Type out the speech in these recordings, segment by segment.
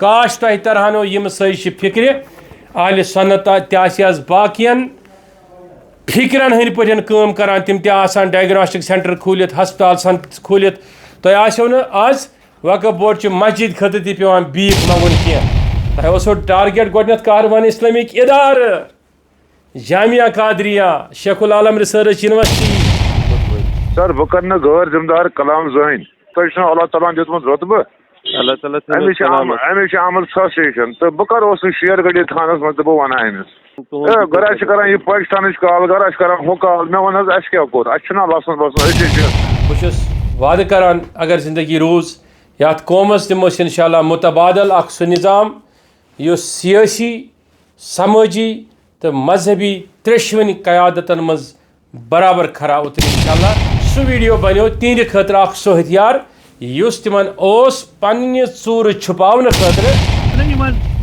काश तह तरहानो यम सजिश फिक्र आल सन्नत तज बाकियन फिक्रन हंद पे काम करान तिम तन डायग्नोस्टिक सेंटर खोलित हस्पताल खोलित तुम आसो न आज वक्फ बोर्ड मस्जिद खतर तह पे बीक मंगुन कह तह टारगेट गोडनथ कारवान इस्लामिक इदार जामिया कादरिया शेखुल आलम रिसर्च यूनिवर्सिटी। सर बह कर गैर जिम्मेदार कलाम जहन तुम अल्लाह ताला दितमुत रुतबह अमिश आमद फ्रस्ट्रेशन तो बह कर शेर गड़ी थानस मज तो बह वन अमिस गर कर यह पाकिस्तान कॉल गर कर हु कॉल मे वन अस क्या कोर अना लसन बसन बस वाद करान अगर जिंदगी रोज या कौमस दिमो इंशाअल्लाह मुतबादल सह निज़ाम युस सियासी समाजी तो मजहबी त्रेशवनी क़यादतन मज बराबर खरा उतर इंशाअल्लाह सह वीडियो बनो तिहंद खतर सह हथियार युस तिमन ओस पन्ने चूर छुपावन खतर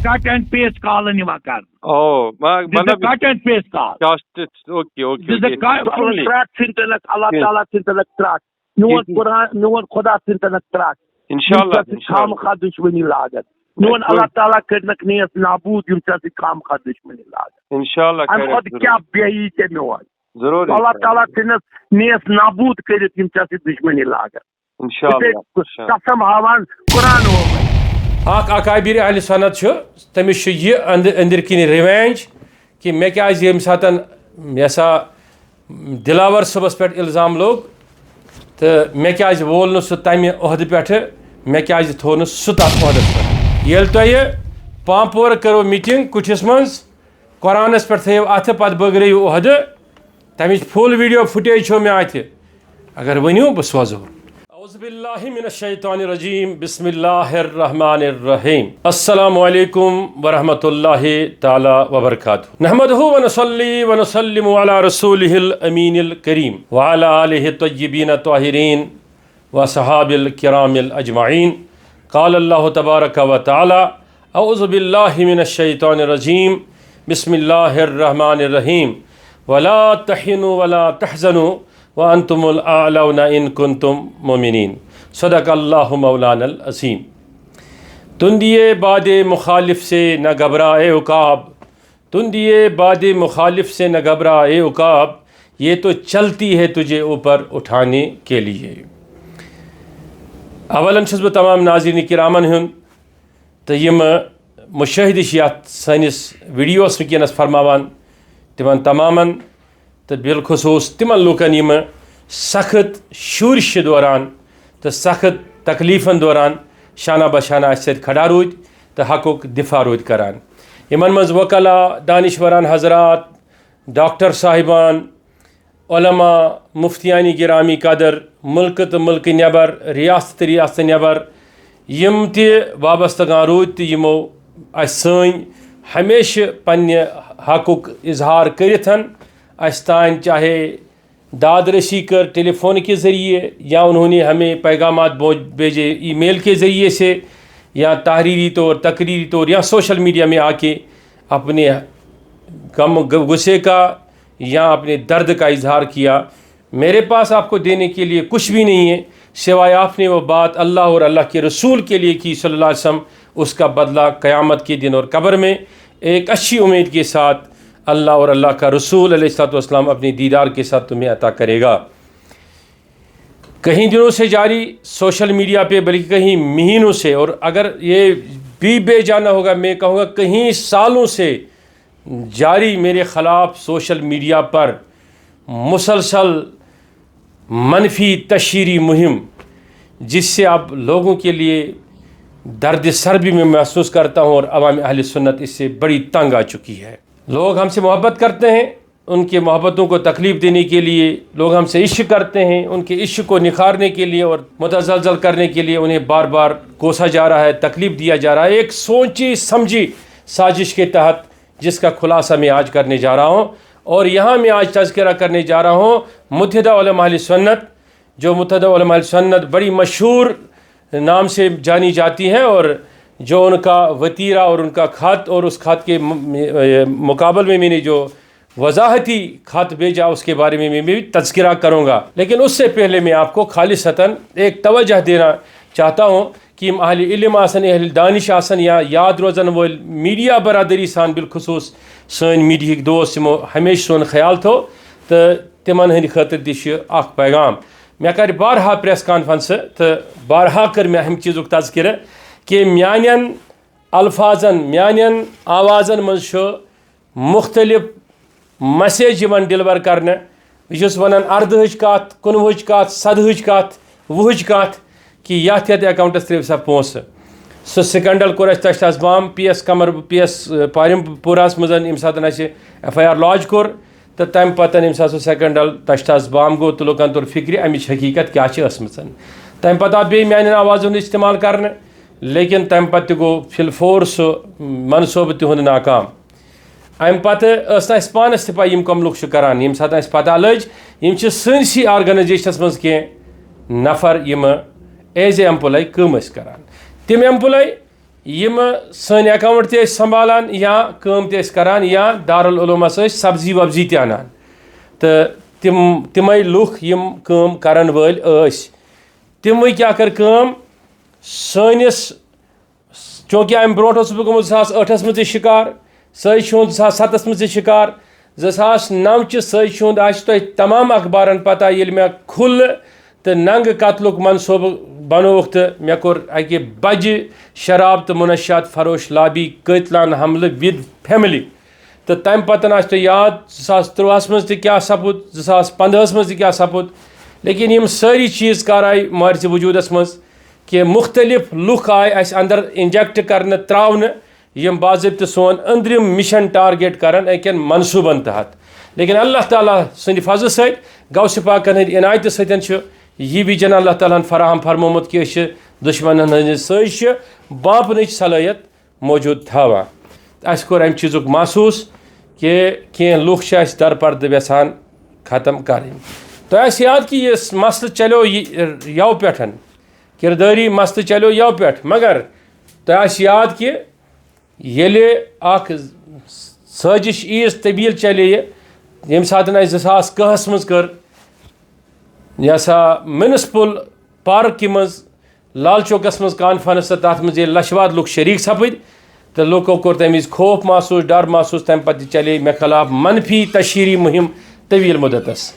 कट एंड पेस्ट कॉल कर कट एंड पेस्ट कॉल अल्लाह ताला सिंतलक त्राक नुन कुरान नुन खुदा सिंतलक त्राक इंशाअल्लाह खाम खा दुश्मनी लागत नुन अल्लाह ताला करनक नियत नाबूद युम से खाम खा दुश्मनी लागत इंशाअल्लाह अम खुद क्या बेई ते मोन जरूर अल्लाह ताला तिनस नियत नाबूद करित युम से दुश्मनी लागत इंशाअल्लाह कसम हावान कुरान हो अकाबिर अहल सन्नत तमिस अंदर किन रिवेंज कि मे क्या यम सातन यसा दिलावर सबस पे इल्ज़ाम लोग तो मे क्या वोल सह तमि ओहद पे मे क्या थो सह तथ ओहदस पे ये तुह पामपोर करो मीटिंग कुठिस मज कुरानस पे थो अथ पे बगरयू ओहद तमिच फुल वीडियो फुटेज मे अत अगर वनो बह सोजो औज़ुबिल्लाहि मिनश्शैतानिर्रजीम बिस्मिल्लाहिर्रहमानिर्रहीम अस्सलामु अलैकुम वरहमतुल्लाहि ताला वबरकातुहू नहमदुहु व नुसल्ली व नुसल्लिमु अला रसूलिहिल अमीनिल करीम व अला आलिहि तय्यबीन ताहिरीन व सहाबिल किरामिल अजमाइन क़ाल अल्लाहु तबारक व तआला औज़ुबिल्लाहि मिनश्शैतानिर्रजीम बिस्मिल्लाहिर्रहमानिर्रहीम वला तहिनु वला तहज़नु व अंतुमुल आलौना इन कुंतुम मोमिनीन सदक़ल्लाहु मौलानल अज़ीम। तुंदिए बादे मुखालिफ से न घबराए उकाब तुंदिए बादे मुखालिफ से न घबराए उकाब ये तो चलती है तुझे ऊपर उठाने के लिए। अवलन छुस बह तमाम नाज़रीन किरामन हुन तो यम मुशाहिदिश यात सनिस वीडियोस वनस फरमावान तिमन तमामन तो बिलखसूस तिमन लूकन यम सख्त शूरश दौरान तो सख्त तकलीफ़न दौरान शाना बशाना खड़ा रूद तो हक़ुक दिफा रूद करान यमन मज वकला दानिशवरान हजरात डॉक्टर साहिबान उलमा मुफ्तियानी गिरामी कदर मुल्क तो मुल्क नबर रियासत नबर यम ते वाबस्तगान रूद तो यमो सन हमेशा पन्ने हक़ुक इजहार करिथन तान चाहे दाद रसी कर टेलीफोन के ज़रिए या उन्होंने हमें पैगामात भेजे ईमेल के ज़रिए से या तहरीरी तौर तकरीरी तौर या सोशल मीडिया में आके अपने गम गुस्से का या अपने दर्द का इजहार किया। मेरे पास आपको देने के लिए कुछ भी नहीं है सिवाय आपने वो बात अल्लाह और अल्लाह के रसूल के लिए की सल्लल्लाहु अलैहि वसल्लम, उसका बदला क़यामत के दिन और कब्र में एक अच्छी उम्मीद के साथ अल्लाह और अल्लाह का रसूल अलैहिस्सलाम अपनी दीदार के साथ तुम्हें अता करेगा। कहीं दिनों से जारी सोशल मीडिया पे बल्कि कहीं महीनों से और अगर ये भी बेजाना होगा मैं कहूँगा कहीं सालों से जारी मेरे ख़िलाफ़ सोशल मीडिया पर मुसलसल मनफी तशहीरी मुहिम जिससे आप लोगों के लिए दर्द सर भी मैं महसूस करता हूँ और अवाम अहले सुन्नत इससे बड़ी तंग आ चुकी है। लोग हमसे मोहब्बत करते हैं, उनके मोहब्बतों को तकलीफ़ देने के लिए लोग हमसे इश्क करते हैं, उनके इश्क को निखारने के लिए और मुतज़लज़ल करने के लिए उन्हें बार बार कोसा जा रहा है, तकलीफ़ दिया जा रहा है एक सोची समझी साजिश के तहत जिसका खुलासा मैं आज करने जा रहा हूँ। और यहाँ मैं आज तज़किरा करने जा रहा हूँ मुत्तहिदा उलमा अहले सुन्नत, जो मुत्तहिदा उलमा अहले सुन्नत बड़ी मशहूर नाम से जानी जाती हैं और जो उनका वतीरा और उनका ख़त और उस ख़त के मुकाबल में मैंने जो वजाहती ख़त भेजा उसके बारे में मैं भी तज़किरा करूँगा। लेकिन उससे पहले मैं आपको खालिसतन एक तवज्जो देना चाहता हूँ कि अहल इल्म आसन अहल दानिश आसन या याद रोजन वोल मीडिया बरादरी सान बिलखुसूस सन मीडिया दोस्त यमो हमेशा सोन ख्याल थो तो तिमन हंद खतर तह पैगाम मे कर बारहा प्रेस कॉन्फ्रेंस तो बारहा कर मे अहम चीज़ तज़किर कि म्यान अल्फाजन म्यान आवाज़न मज मुख्तलिफ मैसेज डिलीवर करने बस वन अर्दहच कत 19 कत 17 कत 20 कत कि यथ अकाउंटस त्रेव सा पोस सह स्कैंडल कोर तशतबाम PS पारिमपुरास मज यम सात FIR लॉन्च कोर तो तम पतन यम सात स्कैंडल तशतबाम गो तो लुकन तोर फिक्र अमिच हकीकत क्या तम पत बे म्यान आवाज़ इस्तेमाल कर लेकिन तम पत गो फिलफोर सह मनसूब तिहुंद नाकाम अम पे पानस पे कम लुक करान यम सात पता लज यम सनसी ऑर्गेनाइजेशनस मज कह नफर यम एज एम्प्लॉय कम करान तिम एम्प्लॉय यम सन अकाउंट ते संभालान या कम ते करान या दारुल उलूमा सब्जी वब्जी ते अनान तो तिमै लुक यम कम करन वल तिमै क्या कर कम सनिस चूँकि अम ब्रोट बह गोमुत 2008 मज शिकार सही 2007 मज शिकार 2009 च सही तमाम अखबारन पता ये मे खुल तो नंग कतलुक मनसूब बनोक तो मे कोर अकि बज शराब तो मुनशात फरोश लाबी कतलान हमल विद फैमिली तो तम पतन याद 2013 मज क्या सपुद 2015 मज क्या सपुद लेकिन यम सारी चीज़ कर आए मार्च वजूदस मज कि मुख्तलिफ लुक आए अस अंदर इंजेक्ट कर त्रावन यम बाज़ाब्त सोन अंदरिम मिशन टारगेट करान अकन मनसूबन तहत लेकिन अल्लाह ताला सद फजल सत गौस पाकन हंद इनायत सतन यह विजन अल्लाह ताला फराहम फरमोमुत कि दुश्मन हंद सज बापन सलाहियत मौजूद थावान अस कोर अम चीज़ महसूस कि कह लुक दर पर्द यसान ख़त्म कर तो याद कि यह मसल चलो यव पे किरदारी मसल चलो यव पे मगर तो याद कि येले साजिश ईज तबील चले यम सात 2010 मज कर यह सा म्यूनसिपल पार्क मज लाल चौकस मज कॉन्फ्रेंस तथ मज लशवाद लुक शरीक सपद तो लुको कोर तम खौफ महसूस डर महसूस तम पे चले मे खिलाफ मनफी तशहीरी मुहिम तवील मुदतस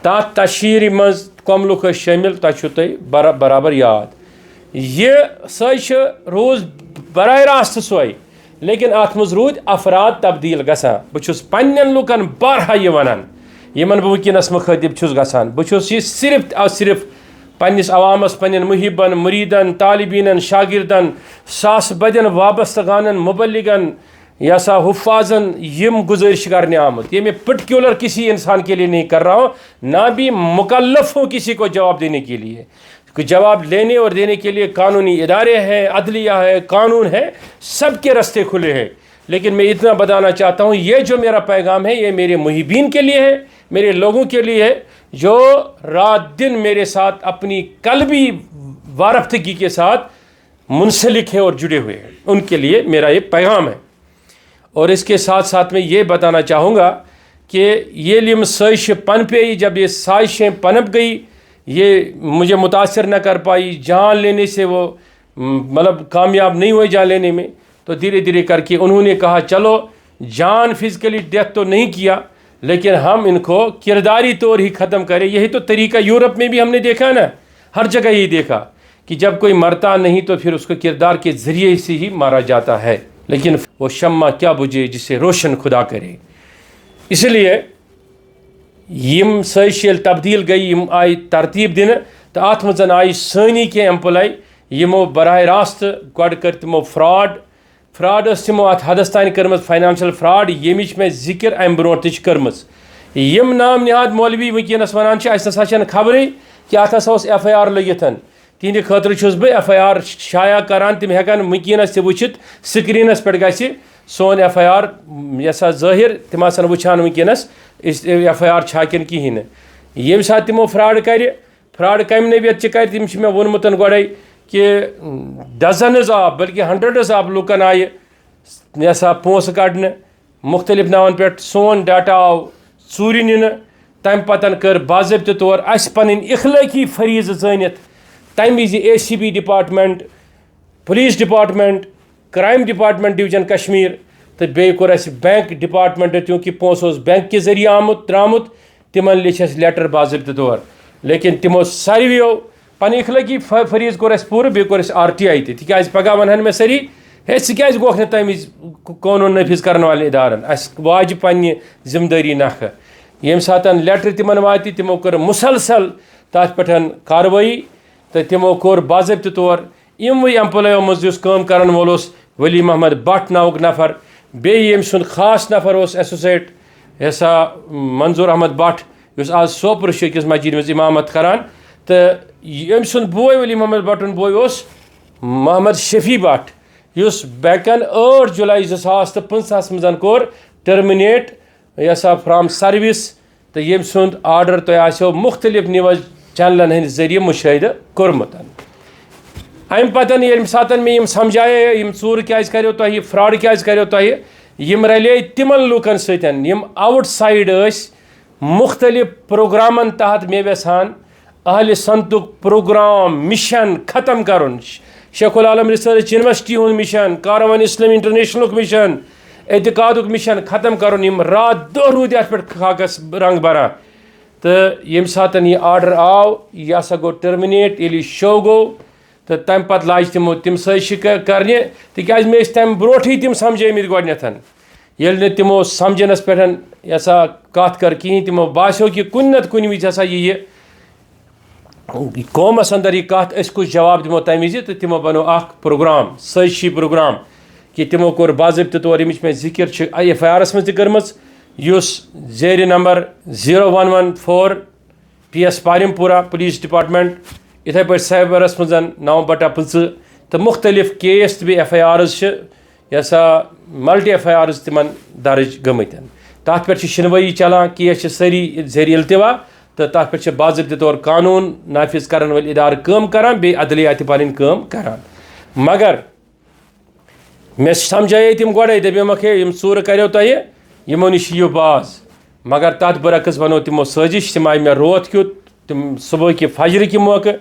तथ तशहीरी मज कम लुक शामिल तुम बराबर याद यह सह रोज बराह रास्त सोई लेकिन अत मज रूद अफराद तब्दील गसान बहुस पन्न लुकन बारहा यह वनान यमन बह वनस मुखातिब गसान बहुस सिर्फ सिर्फ पन्निस अवामस पन्न मुहिबन मुरीदन तालिबीन शागिर्दन सास बदन वाबस्त गानन मुबल्लिगन या सा हुफाजन यम गुजारिश करने आमद ये मैं पर्टिकुलर किसी इंसान के लिए नहीं कर रहा हूँ ना भी मुकल्लफ हूँ किसी को जवाब देने के लिए जवाब लेने और देने के लिए कानूनी इदारे हैं अदलिया है कानून है सबके रास्ते खुले हैं लेकिन मैं इतना बताना चाहता हूँ ये जो मेरा पैगाम है ये मेरे मुहिबीन के लिए है मेरे लोगों के लिए है जो रात दिन मेरे साथ अपनी कल्बी वारफ्तगी के साथ मुंसलिक है और जुड़े हुए हैं उनके लिए मेरा ये पैगाम है। और इसके साथ साथ मैं ये बताना चाहूँगा कि ये लिम साजिश पनपे जब ये साजिशें पनप गई ये मुझे मुतासर न कर पाई जान लेने से वो मतलब कामयाब नहीं हुए जान लेने में तो धीरे धीरे करके उन्होंने कहा चलो जान फिज़िकली डेथ तो नहीं किया लेकिन हम इनको किरदारी तौर ही ख़त्म करें। यही तो तरीका यूरोप में भी हमने देखा ना हर जगह ही देखा कि जब कोई मरता नहीं तो फिर उसको किरदार के ज़रिए से ही मारा जाता है लेकिन वो शम्मा क्या बुझे जिसे रोशन खुदा करे। इसलिए यम साजिश तब्दील गई यम आई तरतीब दिन तो अत मज आई सनी के एम्प्लॉय यमो बराह रास्त गड कर तमो फ्रॉड तमो अत हदस तान कर्म फाइनेंशियल फ्रॉड यमिच में जिक्र अम ब्रो कर्म यम नाम निहाद मौलवी वनस वन असा खबर कि अत हसा FIR लगित तिहंद खतर बह FIR शाया करान तम हेकान वनस वुचित स्क्रीनस पे गि सोन FIR यसा ज़ाहिर तम आसान वुछान वनस FIR छा किन कहें ये सात तमो फ्रॉड कम नवियत कर तम मे वोनमुत गए कि डजनज आफ बल्कि हंड्रेड्स आफ लुकन आए यसा पोस कड़न मुख्तलिफ नावन पे सोन डाटा आव चूरि नीन तम पतन कर बाज़ाब्त तौर अस पन इखलाकी फरीज जानित तम विज ACB department police department, crime department division Kashmir तो बे कोर बैंक डिपार्टमेंट चूँकि पोस बैंक के जरिए आमुत त्रामुत तिमन लिख लेटर बाज़ाब्त तौर, लेकिन तिमो सारियो पन इखलाकी फरीज कोर पूरे बे कोर RTI तिकाज पगह वन मे सारी हे क्या गोख न तम कानून नफिज कर वाले इदारन वाज पन्ने जिम्मेदारी नख ये सात लेटर तिमन वात तिमो कर मुसलसल तथ पे कार्रवाई तो तिमो कोर बाज़ाब्त तौर इमवे एम्प्लॉयो मज काम करन वोल वली मोहम्मद भट्ट नाउक नफर बे यम सुन खास नफर एसोसिएट ऐसा मंजूर अहमद भट्ट आज सोपुर अकिस मस्जिद मज इमामत करान तो यम सुन बोय वली मोहम्मद भट्टन बोय मोहम्मद शफी भट्ट युस बैकन 8 जुलाई 2015 मज कोर टर्मिनेट यसा फ्राम सर्विस तो यम सुन आर्डर तो आसो मुख्तलिफ न्यूज़ चैनलन हंद जरिए मुशाहिद कोरमुत अम पतन ये सात मे समझाए यम चूर क्या करो तुह फ्रॉड क्या करो तुह यम रले तिमन लूकन सम आउटसाइड मुख्तलिफ प्रोग्रामन तहत मे यसान अहल संतुक प्रोग्राम मिशन ख़त्म कर शेखुल आलम रिसर्च यूनिवर्सिटी हूँ मिशन, कारवान इस्लाम इंटरनेशनल मिशन, एतिकाद मिशन ख़त्म कर रात दो रूद अत पे खाकस रंग बरान तो ये सात ये आर्डर आव यह हसा गो टर्मिनेट ये शो गो तो तम पत लाज तमो तम सज करने तिकाज मे तम ब्रोठे तम समझे गोडन ये तमो समझनस पे यसा कत कर कहें तमो बासो कि कुन नत कुन विज हसा ये कौमस अंदर यह कत कुछ जवाब दिमो तम वि तो तमो बनो प्रोग्राम सजी प्रोग्राम कि तमो कोर बाज़ाब्त तौर यमिच मे जिक्र FIR मज कर्मच जेर नंबर 0114 PS पारिमपुरा पुलिस डिपार्टमेंट इथे पे साइबरस मज 9/5 तो मुख्तलिफ केस तो FIRs यसा मल्टी FIRs तिमन दर्ज गमत तथ पे शिनवई चलान केस सारी जेर इल्तवा तो तथ पे बाज़ाब्त तौर कानून नाफिज करन वाल इदार काम करान बे अदलिया पन काम करान मगर मे समझाए तम गोड़े दपमक यम चूर करो तुह यमो नश यू बाज मगर तथ बरक्स बनो तमो साजिश तम आय मे रोत क्युत तम सुबह कि फजर कि मौके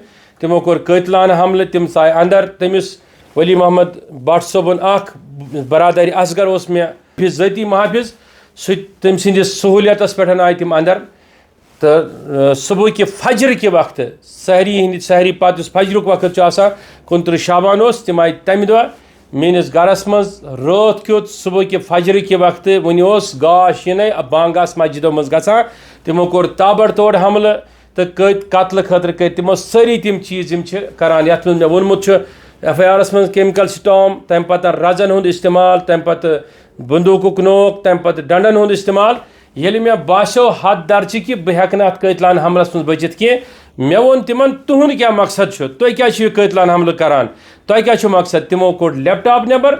तमो कोर कतलान हमले तम आय अंदर तमिस वली मोहम्मद भट्ट सोबन बरादर असगर मे जती महाफिज तम सदिस सहूलियत पे आय तम अंदर तो सुबह कि फजर के वक्त सहरी पत फजरुक वक्त 29 शाबान तम आय तम दह मेनिस गरस मज रात क्युत सुबह कि फजर के वक्त वन गाश इन बांग मस्जिदों मज गसान तमो कोर ताबड़ तोड़ हमले तो कत्ल खतर कर तमो सारी तम चीज़ करान ये मे वोनमुत FIR मज केमिकल स्टॉम तम पत रजन हुंद इस्तेमाल तम पत बंदूक नोक तम पत डंडन हुंद इस्तेमाल ये मे बासो हद दर्ज कि बह हेक कतलान हमलस मज बचित कह मे वोन तिमन तुहद क्या मकसद तुह क्या कतलान हमल करान तुह क्या मकसद तमो कोड़ लैपटॉप नबर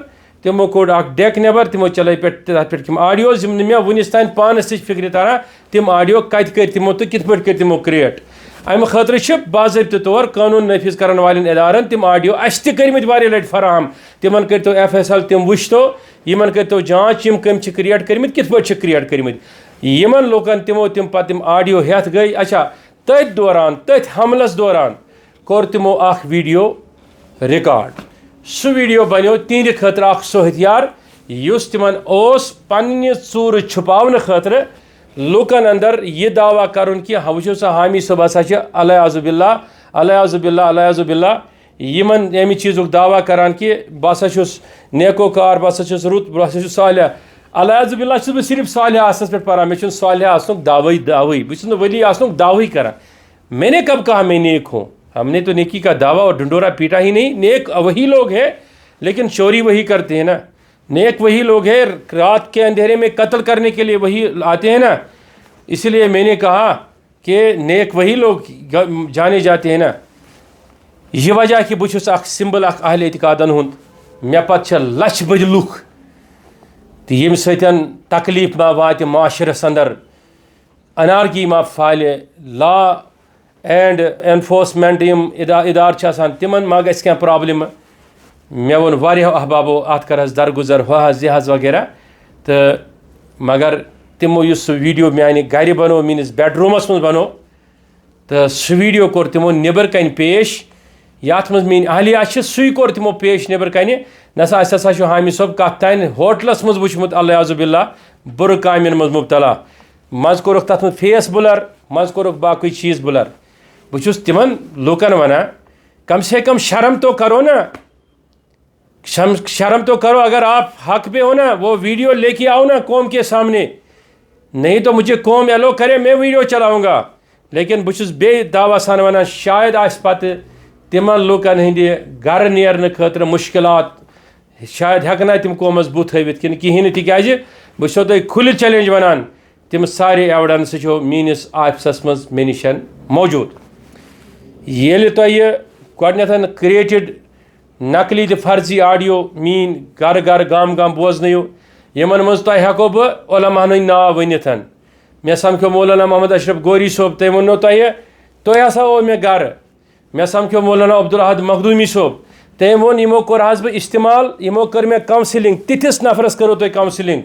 तमो कोड़ डेक नबर तमो चल पे तथ पे आडियो मे वनिस तान पानस फिक्र तरान तम आडियो कत कर तमो तो कित पे कर तमो क्रिएट अम खतर बाज़ाब्त तौर कानून नफिज करन वाले इदारन तम आडियो अस तमत वारिया लट फराहम तिमन करो FSL तम वुचतो यमन करो जांच यम कम क्रिएट करमित कित पे क्रिएट करमित यमन लोकन तमो तम आडियो हेथ गई अच्छा तथ दौरान तथ हमलस दौरान कोर तमो वीडियो रिकॉर्ड सह वीडियो बनो तिहद खतर सो हथियार युस तिमन पन्ने चूर छुपावन खतर लूकन अंदर यह दावा करुन कि वो सा हामी सब हसा अलयाजुबिल्ला अलयाजुबिल्ला अलयाजुबिल्ला यमन अमि चीज़ दावा करान कि बस नेकोकार बस रुत बस सालिया अलयाजुबिल्ला बह सिर्फ सालिया आसनस पे पढ़ा मे सालिया आसनुक दावे दावे बह वली आसनुक दावे कर मैंने कब कहा मैं नेक हूँ हमने तो नेकी का दावा और ढंडोरा पीटा ही नहीं। नेक वही लोग हैं लेकिन चोरी वही करते हैं ना। नेक वही लोग हैं रात के अंधेरे में कत्ल करने के लिए वही आते हैं ना। इसलिए मैंने कहा कि नेक वही लोग जाने जाते हैं ना। यह वजह कि बहुत सिंबल अहल एतिकादन हुंद मे पत लच बज लुख तो यम सतन तकलीफ मा वात माशरस अंदर अनारकी मा फाले लॉ एंड एनफोर्समेंट यम इदार तिमन मा गस क्या प्रॉब्लम मे वोन वारिया अहबाबो अत करस दरगुजर हज यह वगैरह तो मगर तमो युस वीडियो माने घर बनो मीनिस बेडरूमस मज बनो तो सह वीडियो कोर तमो निबर कन पेश यथ मज मीन अहलिया सू कोर तमो पेश नबर कन नसा हसा हामिद सोब कत तान होटलस मज वुचमुत अल्लाह बुर कामिन मज मुबतला मज कोरुख तथ मज फेस बुलर मज कोरुख बाकी चीज़ बुलर बहुत तिमन लूकन वना कम से कम शर्म तो करो ना, शर्म तो करो। अगर आप हक पे हो ना वो वीडियो लेके आओ ना कौम के सामने, नहीं तो मुझे कौम एलो करे मैं वीडियो चलाऊँगा। लेकिन बहुत बे दावा सान वन शायद आस पे तिमन लूकन हंद गर नेरने खतर मुश्किलात शायद हेकना तिम कौमस बुत हवित कि कहें तिज बहुत तुम खुल चैलेंज वनान तिम सारे एविडेंस मीनिस ऑफिसस मज मे निश मौजूद। ये तुम क्रिएटेड नकली तो फर्जी ऑडियो मीन घर घर गाम गाम बोजनो यमन मज तुम हेको बह उलमान नाव वनिथ। मे समखो मौलाना मोहम्मद अशरफ गोरी सोब तम वो तुह हसा ओ मे गर। मे समखो मौलाना अब्दुल अहद मखदूमी सोब तम वो यमो कोर बह इस्तेमाल, यमो कर मे काउंसलिंग, तिथिस नफरस करो तुम काउंसलिंग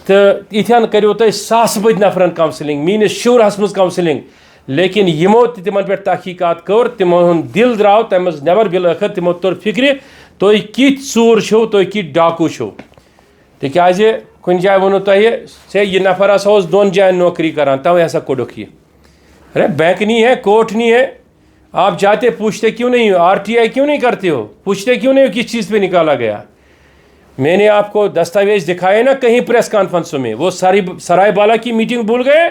तो इथन करो तुम सास बद नफरन काउंसलिंग, मीनिस शूरहस मज काउंसलिंग। लेकिन यमो तिमन पे तहकीकात कर, तिमो दिल द्राव तम नबर बिल आखिर तिमो तोर फिक्र तुम कित चूर छो, तुम कित डाकू छो। तिज कुन जाए वो तुह से यह नफर हसा दोन जायन नौकरी करान तवे हसा कोडुक ये। अरे बैंक नहीं है, कोर्ट नहीं है, आप जाते पूछते क्यों नहीं हो, RTI क्यों नहीं करते हो, पूछते क्यों नहीं हो किस चीज़ पे निकाला गया। मैंने आपको दस्तावेज दिखाए ना कहीं प्रेस कॉन्फ्रेंसों में, वो सराय बाला की मीटिंग भूल गए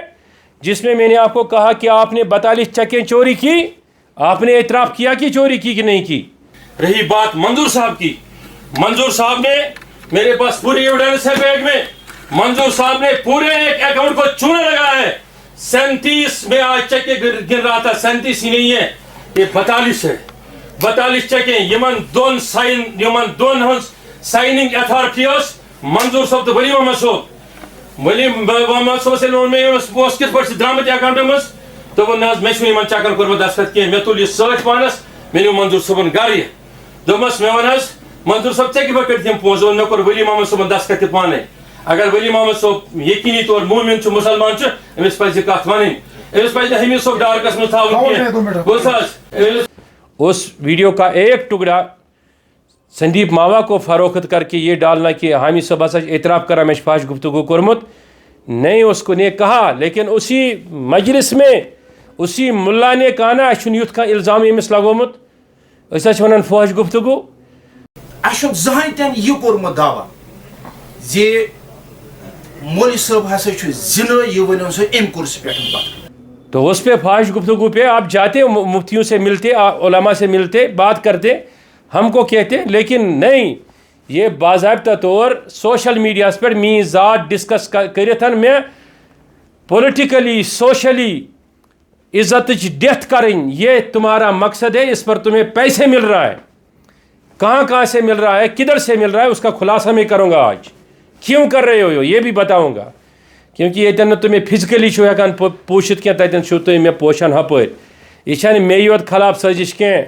जिसमें मैंने आपको कहा कि आपने 42 चेकें चोरी की, आपने एतराफ़ किया कि चोरी की कि नहीं की। रही बात मंजूर साहब की, मंजूर साहब ने मेरे पास पूरी एविडेंस है बैग में, मंजूर साहब ने पूरे एक अकाउंट को चूना लगाया है। 37 में आज चेक गिर रहा था, 37 ही नहीं है ये 42 है। 42 चेकें यमन दोन साइनिंग अथॉरिटी मंजूर साहब तो वली मोहम्मद साहब कित पे द्रामत अकाउंट मज तो वो मे चकन कोर दस्तखत कह मे तुल सत पानस मे न्यू मंजूर साहबन गर दोपस मे वन मंजूर साहब ऐ कह कर पोज मे कोर वली मोहम्मद साहबन दस्तखत पाने। अगर वली मोहम्मद साहब यकीनी तौर मोमिन मुसलमान अमिस पज कत वन, अमिस पज हमीद साहब डार्कस मज उस वीडियो का एक टुकड़ा संदीप मावा को फरोख्त करके ये डालना कि हामिद साहब हसा एतराफ़ करा मे फाश गुफ्तगू कोरमुत नहीं, उसको ने कहा। लेकिन उसी मजलिस में उसी मुल्ला ने कहा ना अन युथ का इल्ज़ाम यमिस लगोमुत वन फाश गुफ्तगू जहां तन यह कोरमुत दावा जे मौलवी साहब हसा जिन यह वन सो अम कुर्स पे तो उस पे फाश गुफ्तगू पे आप जाते मुफ्तियों से मिलते, उलमा से मिलते, बात करते, हमको कहते। लेकिन नहीं, ये बाज़ाब्ता तौर सोशल मीडिया पर मी ज़ात डिस्कस कर मैं पॉलिटिकली सोशली इज़्ज़त डेथ करें, ये तुम्हारा मकसद है, इस पर तुम्हें पैसे मिल रहा है, कहाँ से मिल रहा है, किधर से मिल रहा है, उसका खुलासा मैं करूँगा। आज क्यों कर रहे हो ये भी बताऊँगा, क्योंकि ये तुम्हें फिजिकली हेकान पूछित क्या तन तुम मे पोशान हपर। यह मे योत खिलाफ साजिश कह,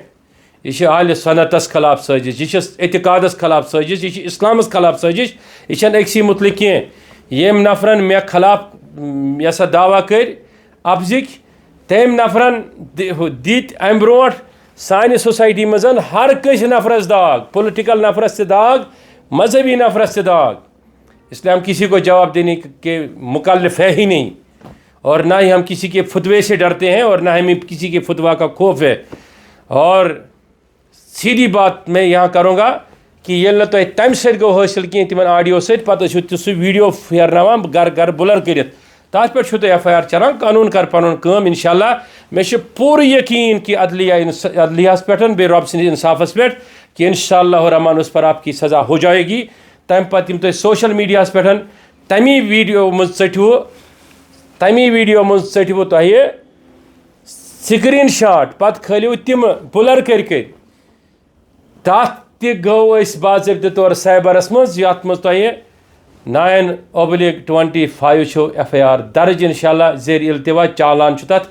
यह आल सनतस खिलाफ साजिश, यह एतिकादस खिलाफ साजिश, यह इस्लामस खिलाफ साजिश, यह अक्सी मुतलिक कह। यम नफरन मे खिलाफ यह दावा कर अफजिक तम नफरन दित अम ब्रो सान सोसाइटी मज हर कस नफरस दाग, पोलिटिकल नफरस से दाग, मजहबी नफरस से दाग। इसलिए हम किसी को जवाब देने के मुकल्लफ है ही नहीं, और ना ही हम किसी के फतवे से डरते हैं, और ना हमें किसी के फतवा का खौफ है। और सीधी बात मैं यहाँ करूँगा कि ये तुम तम सो हासिल कह तिम ऑडियो सह वीडियो फेरन घर घर बुलर कर तथ पे FIR चलान, कानून कर पन काम इंशाल्लाह। मे पूरा यकीन कि अदलियास पे बे रब सद इंसाफस पे कि इंशाल्लाह रहमान उस पर आपकी सज़ा हो जाएगी। तम पे तुम सोशल मीडिया पे तमी वीडियो मज चटवो तुह स्क्रीन शॉट, पत खलिव तिम बुलर कर तथ गो बाज़ाब्त तौर साइबरस मज यथ मज तुह 9/25 FIR दर्ज इंशाल्लाह ज़ेर इल्तिवा चालान तथ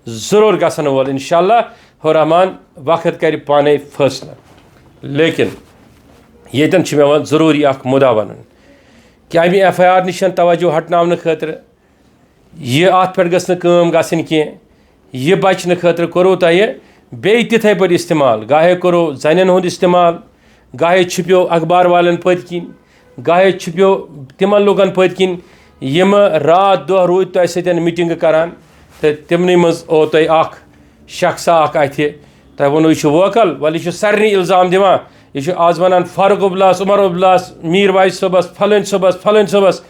ज़रूर गसन वोल इंशाल्लाह रहमान वक्त कर पाने फैसला। लेकिन येतन मे ज़रूरी मुदा वन कि अमि FIR निश तवज्जो हटन खतर यह अत पे गम गसन कह, यह बचने खतर करो तुह बे तिथे पर इस्तेमाल गाहे करो जन हुंद इस्तेमाल गाहे छुप्यो अखबार वालन पत किन गाहे छुप्यो तिमन लोगन पत किन यम रात दह रूद तह सतन मीटिंग करान तो तिमन मज ओ तह अख शख्स अख अथ तह वो यह वोकल वल यह सारे इल्जाम दिवान यह आज वनान फारूक अब्दुल्लास उमर अब्दुल्लास मीर वाइस सोबस फलन सोबस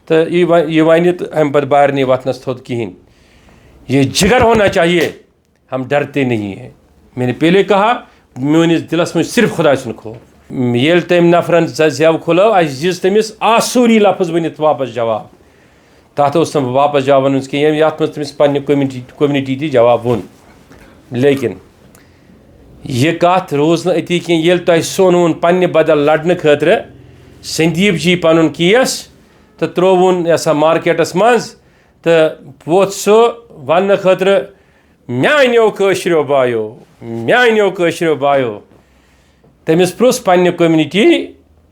तो यह वन तो अम पे बाहर नहीं वतनस थोद कहीं। ये जिगर होना चाहिए, हम डरते नहीं हैं। मैंने पहले कहा मेनिस दिलस में सिर्फ खुदा सुन खो ये तम नफरन जब खुलो दिस तमिस आसूरी लफ्ज वन वापस जवाब तथ वापस जवाब वन कहें ये तमिस पे कम्युनिटी ती जवाब वो लेकिन यह कत रोज अति कह तुम सोन पे बदल लड़ने खतर संदीप जी पन केस तो त्रोवन ऐसा मार्केटस मज तो वोत सो वन खतर म्यानो कशरो बायो तमिस प्रुस पन्ने कम्युनिटी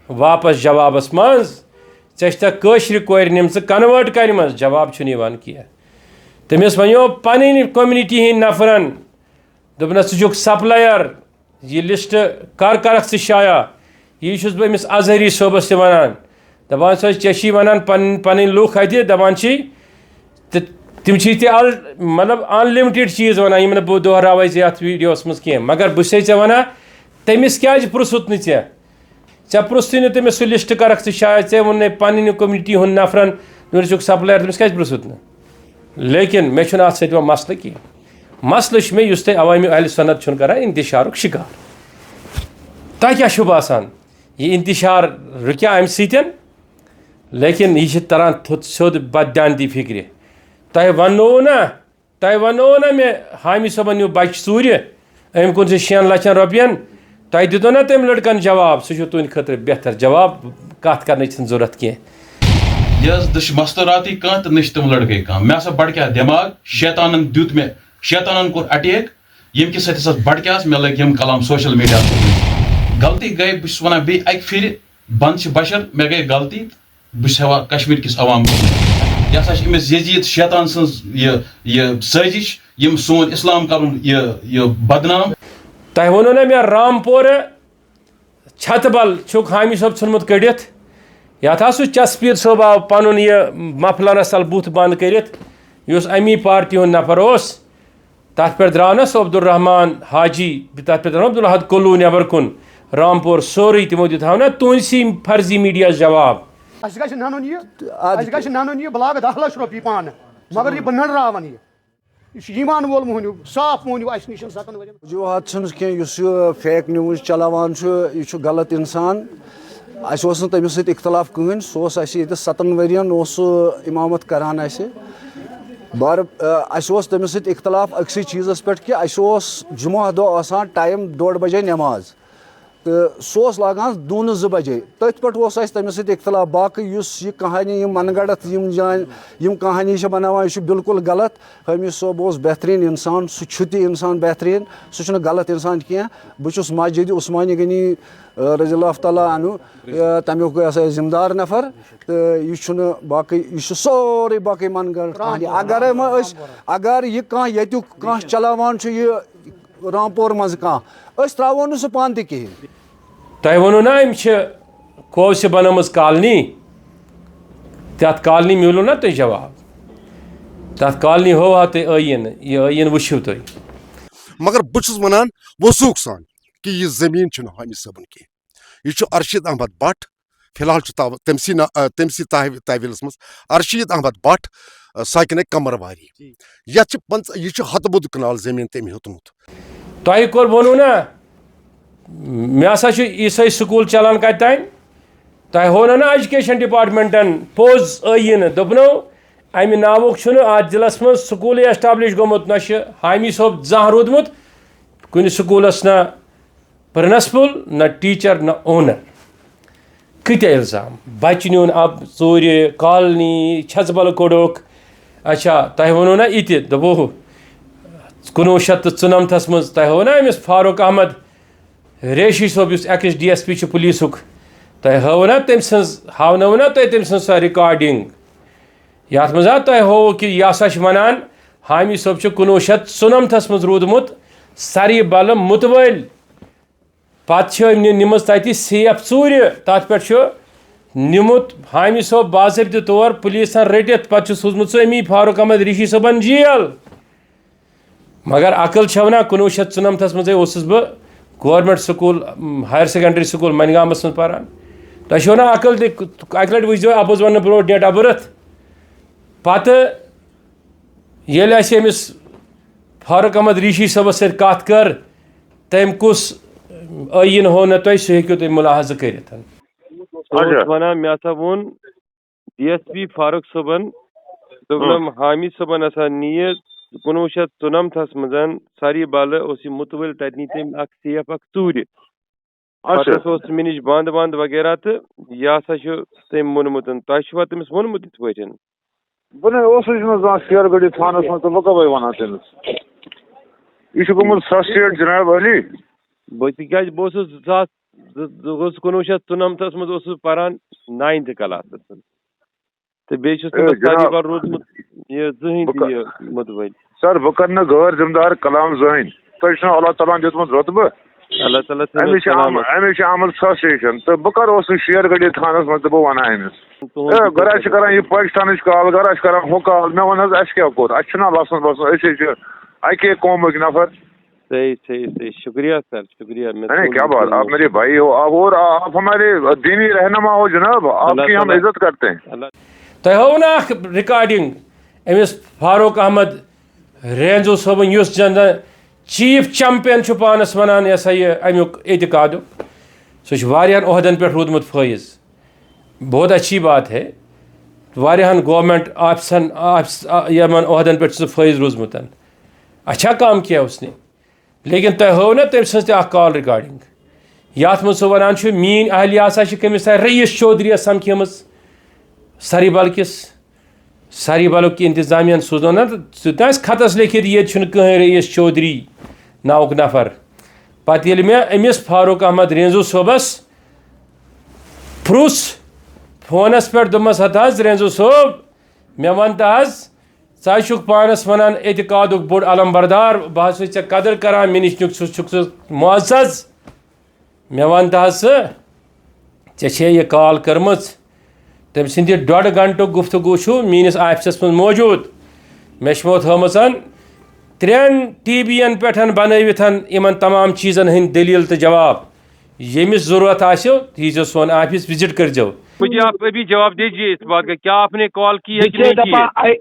वापस जवाबस मज ऐसा कशर कोर निम कन्वर्ट कर जवाब कह तमिस वनो पन कम्युनिटी हिंद नफरन दोपनस षुक सप्लायर यह लिस्ट कर शाया यह बस अजहरी सोबस वन दपान चे वन पन लुख अत दपान तिम मतलब अनलिमिटेड चीज़ वन यम बह दोहराव अत वीडियोस मज कह मगर बस वन तमिस क्या पुरुसुत चे पुरुस्तु न तमिस सह लिस्ट कर शायद ऐ वो पन्न कम्युनिटी हूँ नफरन दुनिया सप्लायर तमिस क्या पुरुसुत न लेकिन मे अत सत मसल कह मसल मे तुम अवामी अहल सन्नत कर इंतशार शिकार तह क्या बसान यह इंतशार रुकिया अम सतन लेकिन यह तरह थोत सोद बदयांती फिक्र तह वनो ना मे हामी सबन नु बच सूर अम कुन 6 लाख रुपयन तह दितो ना तम लड़कन जवाब सह तुंद खतर बेहतर जवाब कत कर जरूरत कह यह मस्तराती कह तो नश तम लड़के कह मे हसा बड़क्या दिमाग शैतानन दुत मे शैतानन कोर अटैक यम कि सत बड़क्यास मे लग यम कलाम सोशल मीडिया गलती गई बस वन बे अक फिर बंद बशर मे गई गलती बस हवा कश्मीर किस अवाम यह अमिस यजीद शैतान सज साजिश यम सोन इस्लाम कर बदनाम तह वो ना मे रामपुर छतबल छुक हामी सब नुनमुत कड़ित ये सह चस्पीर सोब आव पन यह मफलरस तल बुथ बंद कर अमी पार्टी हूँ नफर तथ पे द्राव ना सह अब्दुलरहमान हाजी तथ पे द्राव अब्दुल अहद कुल्लू नबर कुन रामपुर सोरे तमो दिथाव ना तुसी फर्जी मीडिया जवाब बलाग 10 लाख रुपये पान मगर यह नड़रावन यह ईमान वोल मोहन साफ मोहन अस नश वजूहत कह फेक न्यूज चलावान यह गलत इंसान अस तमिस सत इख्तलाफ कहें सह 7 वरियन इमामत करान बार अस तमिस सत इख्तलाफ अक्सि चीज़स पे कि अस जुमा दो टाइम 2:30 बजे नमाज तो सह लागान 2 बजे तथ पे तमिस सत इख्तलाफ बाकी यह कहानी मनगढ़ यम कहानी बनावान यह बिल्कुल गलत हमीद सोब बेहतरीन इंसान सह इंसान बेहतरीन सह गलत इंसान कह बहुस मस्जिद उस्मानी गनी रज़ी अल्लाह तआला अनु तमुक जिम्मेदार नफर तो यह बाकी यह सोरे बाकी मनगढ़ कहानी अगर यह कह चलावान यह रामपुर मज कह त्रो सह पान तह तह वो ना अम कोस बनम कॉलनी तथ कॉलनी मिलो ना तुम जवाब तथ कॉलनी होवा तुम यह वुचो तुम मगर बहुत वनान वसूख सान कि यह जमीन हामी सबन कह यह अरशीद अहमद भट्ट फिलहाल तमसी तहवीलस मज अरशीद अहमद भट्ट साकिन कमरवारी यह हतबुद कनाल जमीन तम हेतमुत तह कोर वो ना मे हसा ईसाई स्कूल चलान कत तह हो ना एजुकेशन डिपार्टमेंटन पोज दोपनो अमि नावुक अत जिलस मज स्कूल एस्टाब्लिश गोमुत ना हामी सोब जहाँ रूदमुत कुन स्कूलस ना प्रिंसिपल ना टीचर ना ओनर कत इल्जाम बच नुन अब चोर कॉलनी छजबल कोड़ोक अच्छा तह वो ना इत दपो 1994 मज तह हो ना अमिस फारूक अहमद रेशी सोब एक्स DSP पुलिसुक तह हो ना तम हावनो ना तम सह रिकॉर्डिंग ये मज तह हो कि यह हसा वनान हामी सोब 1994 मज रूदमुत सारी बल मुतवल पे निम तथ सेफ चूर तथ पे निमुत हामी सोब बाज़ाब्त तौर पुलिसन रटित पे सूजमुत समी फारूक अहमद ऋषि सबन जेल मगर अकल छवना 1994 मज बह government school higher secondary school मनगामस मज पारान तुम ना अकल अक लट वो अपोज वन ब्रो डेट ऑफ बर्थ पत अमिस फारूक अहमद ऋषि सबस सत कत कर तम कुस आयन हो न तुम सह हेको तुम मुलाहजा कर वन मे वोन DSP फारूक सबन दोनम हामी सबन नीय 1994 मज सारी बाल मुतवल तत नी तम सेफ चूर मे नश बंद वंद वगैरह तो यह तम वोनमुत तुम तमिस वोनमुत इत पे बह शेयर गढ़ी थानस मज तो बह कब वन तमिस यह गोमुत फ्रस्ट्रेट जनाब अली क्या बह 1994 मज पारान 9th क्लास तो बे सारी बाल रोदमुत जहन मुतवल सर बह कर गैर जिम्मेदार कलाम जहन तुम अल्लाह ताला दितमुत रुतबह अमिश आमद फ्रस्ट्रेशन तो बह कर शेयर गढ़ी थानस मज तो बह वन अमिस गर कर पाकिस्तान काल गर कर हु काल मे वन क्या कोर अना लसन बसन अके कौमक नफर सही सही सही शुक्रिया सर शुक्रिया नहीं क्या बात आप मेरे भाई हो आप और आप हमारे दीनी रहनुमा हो जनाब आपकी हम इज्जत करते हैं तुम हो ना रिकॉर्डिंग अमिस फारूक अहमद रेंजो सबन जन चीफ चैंपियन पानस वनान यह यह अमुक एतिकाद सह ओहदन पे रूदमुत फैज़ बहुत अच्छी बात है वारियाहन गवर्नमेंट ऑफिसन यमन ओहदन पे फैज़ रोजमुत अच्छा काम किया उसने लेकिन तुम हो ना तम सज कॉल रिकॉर्डिंग यथ मज वन मीन अहलिया कमिस रईस चौधरी समखिम सरीबल किस सरीबल इंतजामिया सूजो ना तो खतस लिखित ये कहीं रईस चौधरी नाउक नफर पे मे अमिस फारूक अहमद रेंजू सोबस प्रुस फोनस पे दोमस हज रेंजू सोब मे वन ज़ुक पानस वनान एतिकाद बोड़ अलम बरदार बह चे कदर करान मे नश मुअज़्ज़ज़ मे वन चे यह कॉल कर्म तम सद 1.5 घंटे गुफ्तगू मीनिस ऑफिस मज मौजूद मे थोमस 3 TVयन पे बनवित इन तमाम चीज़न हंद दलील तो जवाब यमिस जरूरत आसो दीजिए सोन ऑफिस विजिट करजो। मुझे आप अभी जवाब दीजिए इस बात का, क्या आपने कॉल की है कि नहीं की है?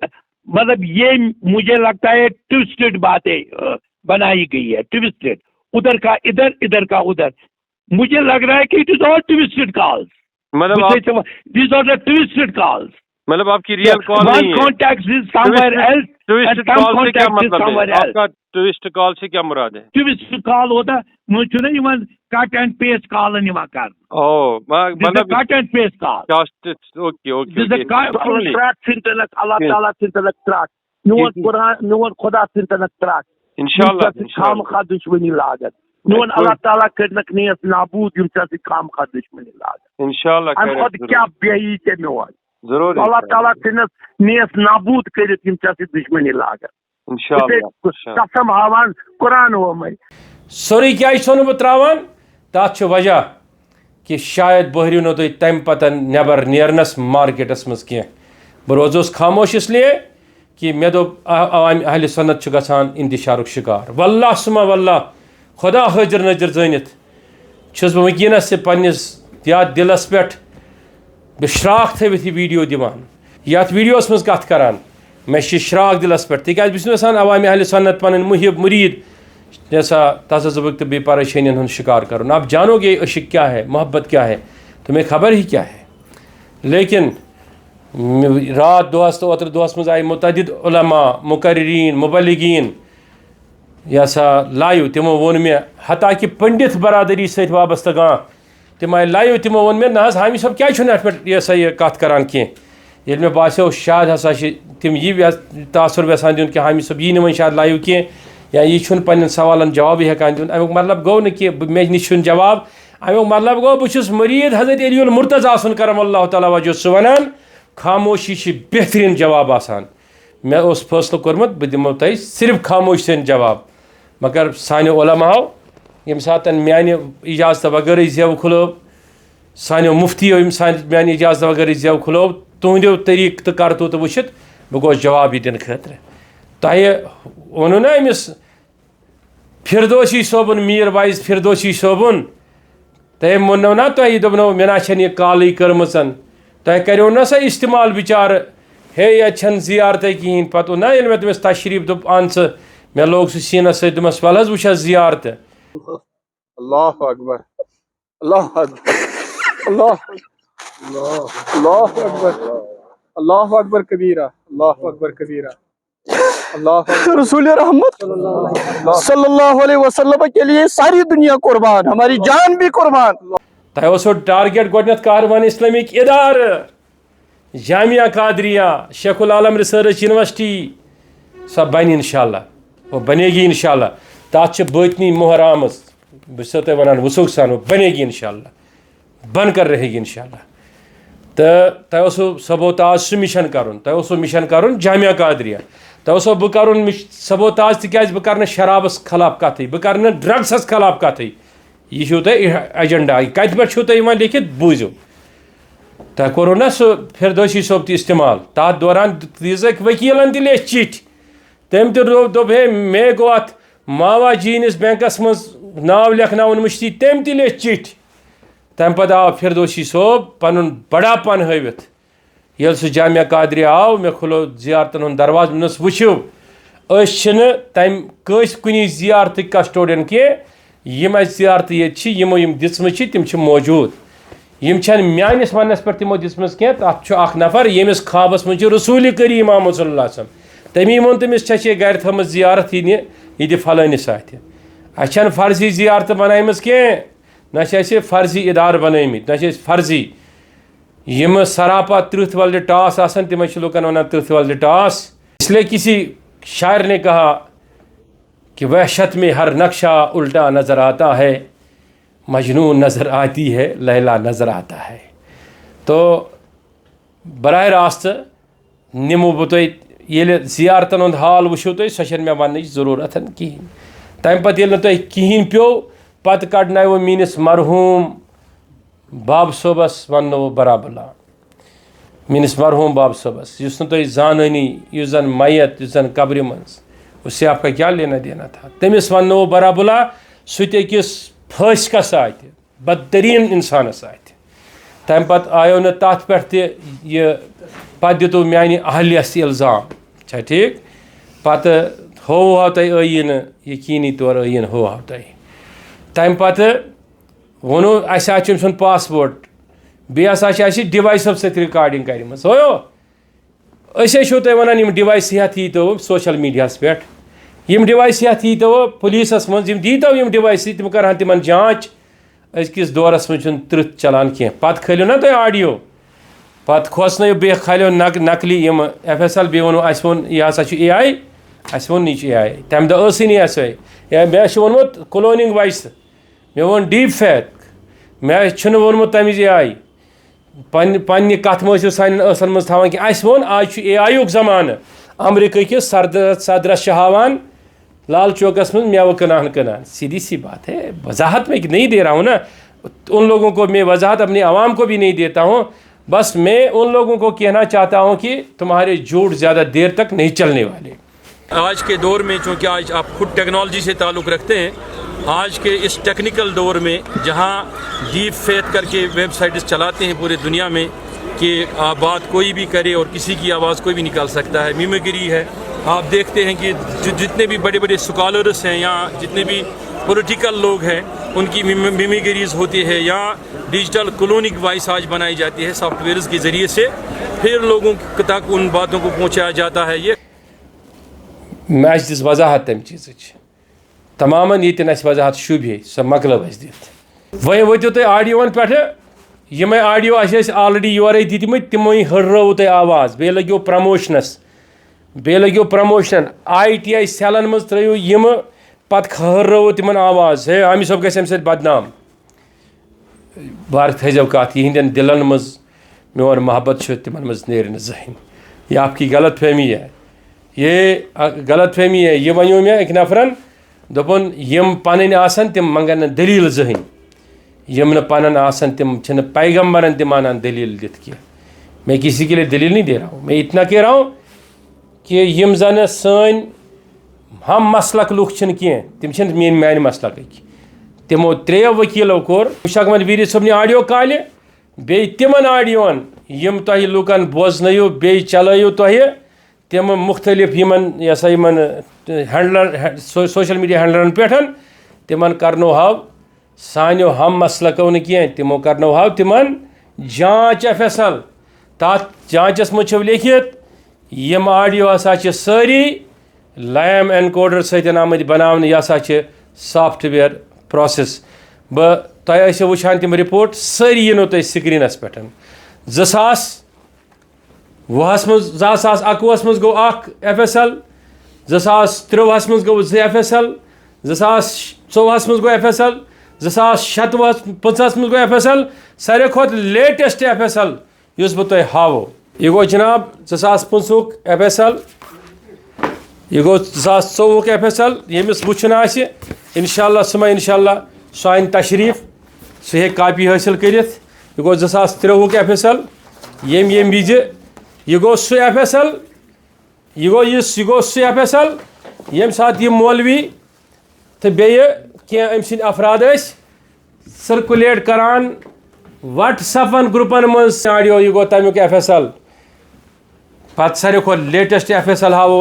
मतलब ये मुझे लगता है ट्विस्टेड बातें बनाई गई है, ट्विस्टेड, उधर का इधर, इधर का उधर। मुझे लग रहा है कि it is all twisted calls, मतलब this are the twisted calls. मतलब आपकी रियल कॉल नहीं है। Contact is somewhere else, twist call से क्या मतलब है? आपका ट्विस्ट कॉल से क्या मुराद है? ट्विस्ट कॉल होता मुझे ना even cut and paste call निवा कर। ओह मतलब cut and paste call. Okay okay. This is contract सिंटनक अल्लाह ताला सिंटनक ट्रैक नुवन कुरान नुवन खुदा सिंटनक ट्रैक इंशाल्लाह खाम खा दुश्मनी लागत नुवन अल्लाह ताला करनक नियत नाबूद युमचा से खाम खा दुश्मनी लागत इंशाल्लाह। हम खुद क्या बेई के नुवन जरूर अल्लाह ताला करनक नियत नाबूद कर युमचा से दुश्मनी लागत इंशाल्लाह। कसम हावान कुरान हो मैं सोरी क्या सोन बह त्रावान तथ वजह कि शायद बहरियो नो तुम तम पत नबर नेरनस मार्केटस मज कह बह रोजोस खामोश इसलिए कि मे दो अवाम अहल सन्नत गसान इंतशारुक शिकार। वल्लाह सुमा वल्लाह खुदा हाजिर नजर जानित बह वनस से पन्निस याद दिलस पे श्राख थवित यह वीडियो दिवान यथ वीडियोस मज कथ करान मे श्राख दिलस पे तिक बस यसान अवाम अहल सन्नत पन मुहिब मुरीद जैसा तजब्बुक तो बेपरेशानियों शिकार करो। आप जानोगे इश्क क्या है, मोहब्बत क्या है, तुम्हें खबर ही क्या है। लेकिन रात दोस तो ओतर दोस मज आए मुतअद्दिद उलमा मुकर्रिरीन मुबल्लिगीन यसा लाइव तिमो वोन मे हता कि पंडित बरादरी सत वाबस्त गा तिम आए लाइव तिमो वोन मे ना हामी सब क्या अत पे यह कत करान कह ये मे बासो शायद हसा तिम यह तासुर यसान दिन कि हामी सब यी वन शायद लाइव कह या यह पन्न सवालन जवाब हेकान दिन। अमुक मतलब गो न कि मे नश जवाब, अमुक मतलब गो बहुत मुरीद हजरत अली मुर्तज़ा सुन करम अल्लाह ताला वजह सह वनान खामोशी बेहतरीन जवाब आसान। मे फैसलो कोरमुत बह दिमो तुम सिर्फ खामोश सन जवाब मगर साने उलमाओ यम सात माने इजाजत वगैरह जेव खुलो सानो मुफ्तियों माने इजाजत वगैरह जेव खुलो तुंदो तरीक तो करतो तो वुचित बह गोस जवाब दिन खतर तह वो ना अमिस फिरदौसी सोबन मीर वाइज फिरदौसी सोबन तम वो ना तुम दोपनो मे ना यह कॉल कर्म तुम करो ना सा इस्तेमाल बिचार हे ये जियारत कहें पे ना मे तमिस तशरीफ दोप अन मे लोग सह सीनस सत दोपस वल वुच जियारत अल्लाह अकबर अल्लाह अकबर अल्लाह अकबर अल्लाह अकबर कबीरा अल्लाह अकबर कबीरा अल्लाह रसूल रहमत सल्लल्लाहु अलैहि वसल्लम के लिए सारी दुनिया कुर्बान, हमारी जान भी कुर्बान। तह टारगेट गोडनथ कारवान इस्लामिक इदार जामिया कादरिया शेखुल आलम रिसर्च यूनिवर्सिटी सब बन इंशाल्लाह, वो बनेगी इंशाल्लाह। तथ बतनी मोहर आमज बस तुम वन वसुख सान वो बनेगी इंशाल्लाह, बन कर रहेगी इंशाल्लाह। तो तह सबोताज सह मिशन कर, तह मिशन कर जामिया कादरिया, तह बह कर सबोताज तिक बह कर शराबस खिलाफ कथ, बह कर ड्रग्सस खिलाफ कथ, यह तह एजेंडा कत पे लिखित बूझो। तह करो ना सह फिरदौसी सोब तो इस्तेमाल तथ दौरान दीजक वकीलन तह लेख चिठ, तम दोप हे मे गो अत मावा जीनिस बैंकस मज नाव लेखन मुश्ती, तम तह लेख चिठ। तम पे आव फिरदौसी सोब पन बड़ापन हवित ये सह जामिया कादरिया आव, मे खुलो जियारतन हुंद दरवाज, नस वुचो तम कस कुन जियारत कस्टोडियन के यम जियारत ये यमो यम दिसम तम मौजूद, यम मानिस वनस पे तमो दिसम कह। तथ अख नफर यमिस ख्वाबस मज रसूल करीम आमद सल्लल्लाहु अलैहि वसल्लम, तमी वोन तमिस छे गर थम जियारत यह दि फलानिस अत अन फर्जी जियारत बनाम कह, ना फर्जी इदार बनमित, ना फर्जी यम सरापा 30 वाले टास आसन तम लुकन वन 30 वाले टास। इसलिए किसी शायर ने कहा कि वहशत में हर नक्शा उल्टा नज़र आता है, मजनून नज़र आती है, लैला नज़र आता है। तो बराह रास्त निमो बह तुम ये जियारतन हुंद हाल वुचो तुम, सो मे वन ज़रूरत कहें। तम पे तुम कहें पे पत कड़नो मीनिस मरहूम बाब सोबस वनो बराबला, मीनिस मरहूम बाब सोबस युस तुम जाननी, युस जन मैत युस जन कब्र मज, उससे आपका क्या लेना देना था। तमिस वनो बराबला सह अकिस फसकस अत, बदतरीन इंसानस अत। तम पे आयो न तथ पे पे दितो मानी अहलियस इल्ज़ाम, ठीक, पे हो तुम अयन यकीनी तौर अयन हो तुम। तम पे वोनो अम पासपोर्ट बे डिवाइस सत रिकॉर्डिंग करम हो तुम वन डिवाइस हेत यी तो सोशल मीडिया पे, यम डिवाइस हेत यी तो पुलिस मज दी तो यम डिवाइस तम कर तिम जांच। अजकिस दौरस मज तृथ चलान कह, पे खोलो ना तुम ऑडियो, पे खोसन बे खालो नकली यम FSL, बे वो वो यह हसा AI, अस वो AI, तम दह मे वोनमुत क्लोनिंग वॉइस, मे वो डीप फेक, मे वोनमुत तमिज AI पन्ने कथ मो सान असन मज थवान कि अस वो आज AI युग जमान। अमरीका किस सदरस हावान लाल चौकस में मेव कनान, सीधी सी बात है। वजाहत मैं नहीं दे रहा हूँ ना उन लोगों को, मैं वजाहत अपनी आवाम को भी नहीं देता हूँ, बस मैं उन लोगों को कहना चाहता हूँ कि तुम्हारे झूठ ज़्यादा देर तक नहीं चलने वाले। आज के दौर में, चूँकि आज आप खुद टेक्नोलॉजी से ताल्लुक़ रखते हैं, आज के इस टेक्निकल दौर में जहाँ डीप फेक करके वेबसाइट्स चलाते हैं पूरे दुनिया में कि बात कोई भी करे और किसी की आवाज़ कोई भी निकाल सकता है, मिमिक्री है। आप देखते हैं कि जितने भी बड़े बड़े स्कॉलर्स हैं या जितने भी पॉलिटिकल लोग हैं उनकी मिमिक्रीज होती है या डिजिटल क्लोनिंग वॉइस आज बनाई जाती है सॉफ्टवेयर्स के ज़रिए से, फिर लोगों तक उन बातों को पहुँचाया जाता है। ये मैं दिस वजाहत तम चीज़ तमाम ये वजाहत शुभे सह मकलब दित। वह वो तुम ऑडियो पे यम ऑडियो ऑलरेडी योर दितम तमो हर्रव तुम आवाज़, बे लगो प्रमोशनस, बे लगो प्रमोशन ITI सेलन मज त्रो यम पे हर्रव तिमन आवाज़, हे आमिर सब गम बदनाम। बार थो कत यहंदन दिलन मज मोर मोहब्बत तिमन मज नेर जहन, यह आपकी गलत फहमी है, ये गलत फहमी है। ये वनो मे एक नफरन दोपन यम पन आसन तिम मंगन दलील जहन यम न पन आसन तिम छन पैगम्बरन तिम मानान दलील दित किया। मैं किसी के लिए दलील नहीं दे रहा हूँ, मैं इतना कह रहा हूँ कि यम जन सन हम मसलक लुख छन किए तिम छन मेन मान मसलक तिमो 3 वकीलों कोर मुशताक अहमद वीरी सबने ऑडियो काले बे तिमन ऑडियोन यम तह लुकन बोजनयु बे चलयु तह तिम मुख्तलिफ यमन यसा यमन हैंडलर सोशल मीडिया हैंडलरन पेठन तिमन करनो हाव सान्यो हम मसलको न किए तिमो करनो हाव तिमन जांच FSL तथ जांचस मज लिखित यम ऑडियो हसा सारी लैम एनकोडर सतन आमद बनावन यह हसा सॉफ्टवेयर प्रोसेस बह तुम वुचान तम रिपोर्ट सारी यनो तुम स्क्रीनस पे 2020 मज 2021 मज गो FSL 2023 मज गो 2 FSL 2024 मज गो FSL 2027 मज गो FSL सारे खुद लेटेस्ट FSL युस बह तुम हावो यह गो जनाब 2025 FSL यह गो 2024 FSL यमिस वुचन आसि इंशाअल्लाह सुमा इंशाअल्लाह सह अन तशरीफ सह हे कापी हासिल करित यह गो 2023 FSL यम विज यह गो सह FSL यह गो सह FSL यम साथ यह मौलवी तो बेय क्या अम सिंद अफराद सर्कुलेट करान WhatsApp ग्रुपन मज ऑडियो यह गो तमिक FSL पत सारे खो लेटेस्ट FSL हावो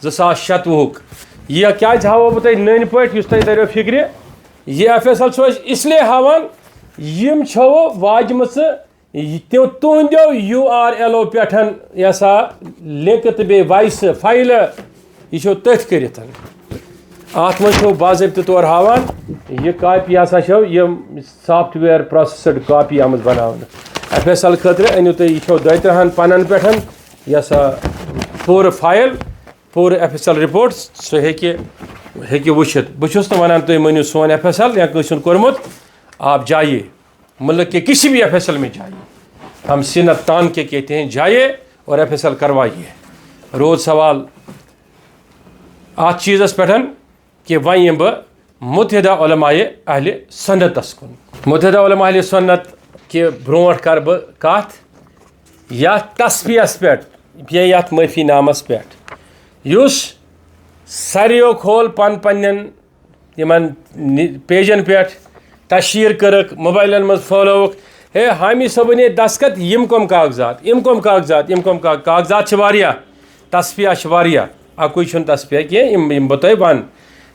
2027 यह क्या हावो बह तुम नन पे तुम तरो फिक्र यह FSL इसलिए हावान यम छो वाजम तुंदो URL पे यसा लिंक तो बे वॉइस फाइल यह तथ कर अत मो बाज़ाब्त तौर हावान यह कापी हसा यम सॉफ्टवेयर प्रोसेसड कापी आम बनावन FSL खतर अनु तुम यह 2-3 पन पे यसा पूर फाइल पूर FSL रिपोर्ट सह हे वुचित बहुत तो वन तुम मनु सोन FSL या कौन कोर्मुत आप जाइए मुल्क के किसी भी FSL में जाइए हम सिनत तान के कहते हैं जाइए और FSL करवाइए। रोज़ सवाल अत चीज़स पे कि वह बह मुत्तहिदा उलमाए अहले सुन्नतस कुन मुत्तहिदा उलमाए अहले सुन्नत के ब्रोट कर बह कथ या तस्बीहस पे या माफ़ी नामस पे सारियों खोल पन पेजन पे तशहीर करक मोबाइलन मज फहलौक हे हामी सबने दस्खत यम कम कागजात यम कम कागजात यम कम कागजात तस्बीह वारिया अकुई तस्बीह कह बह तुम वन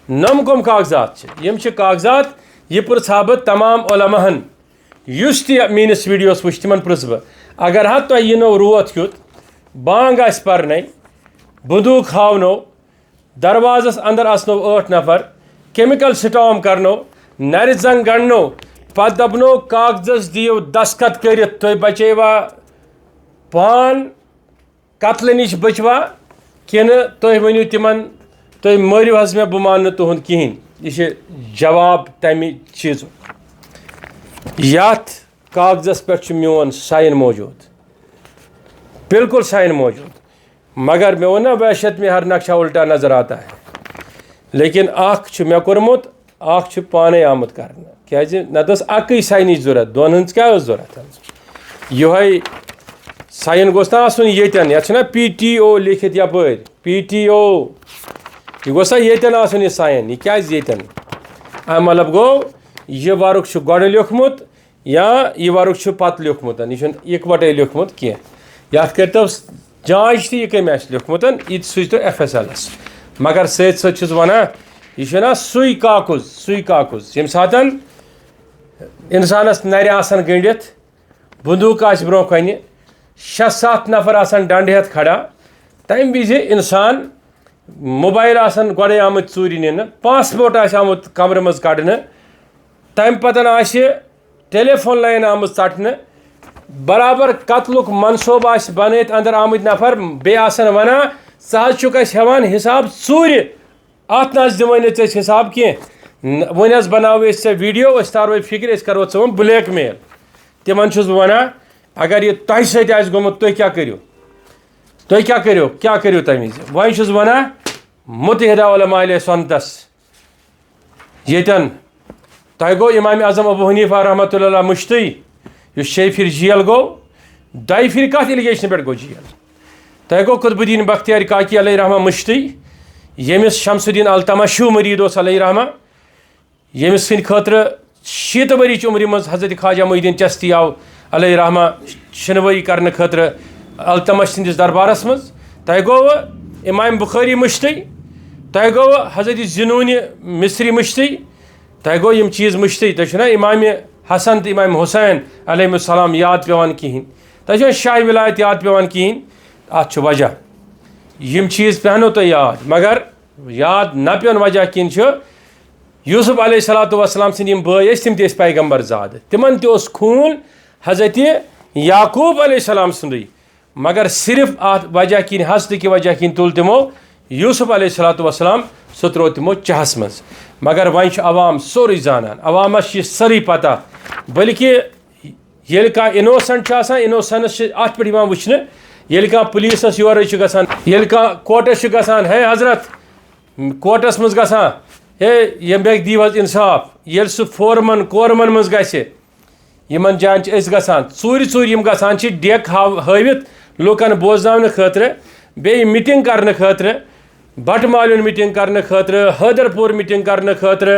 नम कम कागजात यम कागजात यह पृछा बह तमाम उलमाहन युस मीनिस वीडियोस वुच तिमन पृछ बह अगर हा तुम यनो रोत युत बांग आस पर्न बंदूक हावनो दरवाजस अंदर असनो 8 नफर केमिकल स्टॉम करनो नर जंग गणनो पत दपनो कागजस दियो दस्खत कर तुम बचेवा पान कत्ल नश बचवा किन तुम वनु तिमन तुम मरिव हज मे बह मान तुहद कहें यह जवाब तमि चीज यथ कागजस पे मोन साइन मौजूद बिल्कुल साइन मौजूद मगर मे वो ना वहशत में हर नक्शा उल्टा नजर आता है लेकिन मे कोर्मुत पाने आमुत कर क्या नत अक साइन जरूरत दोन हज क्या जरूरत यह साइन गोस ना आसन यतन ये PTO लिखित यप PTO यह गोस यतन आसन यह साइन यह क्या यतन मतलब गो यह वर्क गोड़ लिखमुत या यह वर्क पत लिखमुत यह इकवटे लिखमुत कह ये कर जांच यह कम लिखमुत यह सूचो FSL मगर सत वना यह सुई काकुज यम सात इंसानस नर आसन गंडित बंदूक आस ब्रो कन 6-7 नफर आसन डंड हेत खड़ा तम विज इंसान मोबाइल आसन गोड़े आमुत चूरी नीन पासपोर्ट आमुत कमर मज कड़न तम पतन टेलीफोन लाइन आमुत चटन बराबर कत्लुक मनसूब बन अंदर आमुत नफर बे वना सह हेवान हिसाब चूर अत न दिवान हिसाब कह वन बनाव वीडियो तारो फिक्र करो वो ब्लैक मेल तिमन वना अगर यह तह सत गोमुत तुम क्या करो तम वह वना मुत्तहिदा उलमा अहले सुन्नतस येतन तह गो इमाम आजम अबू हनीफा रहमतुल्लाह मुश्ती शे फिर जेल गो 2 फिर कत एलिगेशन पे गो जेल तह गो कुतुबुद्दीन बख्तियार काकी अलैहि रहमा मुश्ती यमिस शमसुद्दीन अल-तमशू मरीद ओस अलैहि रहमा यमिस सिंद खतर 7 वरी उम्र मज हजरत ख्वाजा मुईनुद्दीन चिश्ती आव अलैहि रहमा शनवई करने खतर अल-तमश सिंदिस दरबारस मज तह गो इमाम बुखारी मुश्ती तह गो हजरत जुनून मिस्री मुश्ती तह गो यम चीज़ मुश्ती तुम इमाम हसन तो इमाम हुसैन अलैहिस्सलाम याद पेवान कहें तुम शाह विलायत याद पेवान कहें अत वजह यम चीज़ पहनो तो याद मगर याद न पेन वजह कहें यूसुफ अलैहिस्सलाम सिंद बय तम पैगम्बर ज़ाद तिमन तोस खून हजरत याकूब अलैहिस्सलाम सुंदे मगर सिर्फ अत वजह कहें हसद की वजह कहें तुल तिमो यूसुफ अलैहिस्सलाम सह त्रो तिमो चहस मज मगर वन अवाम सोरे जानान अवामस सारी पता बल्कि ये कह इनोसेंट इनोसेंस अत पे वुचन ये कह पुलिस योर ये कह कोर्टस है हजरत कोर्टस मज गसान हे ये दी इंसाफ ये सह फोरमन कोरमन मज गमन जान गसान चूर गसान डेक हावित लूकन बोजन खतर बे मीटिंग करने खतर बट मालिन मीटिंग करने खतर हैदरपुर मीटिंग करने खतर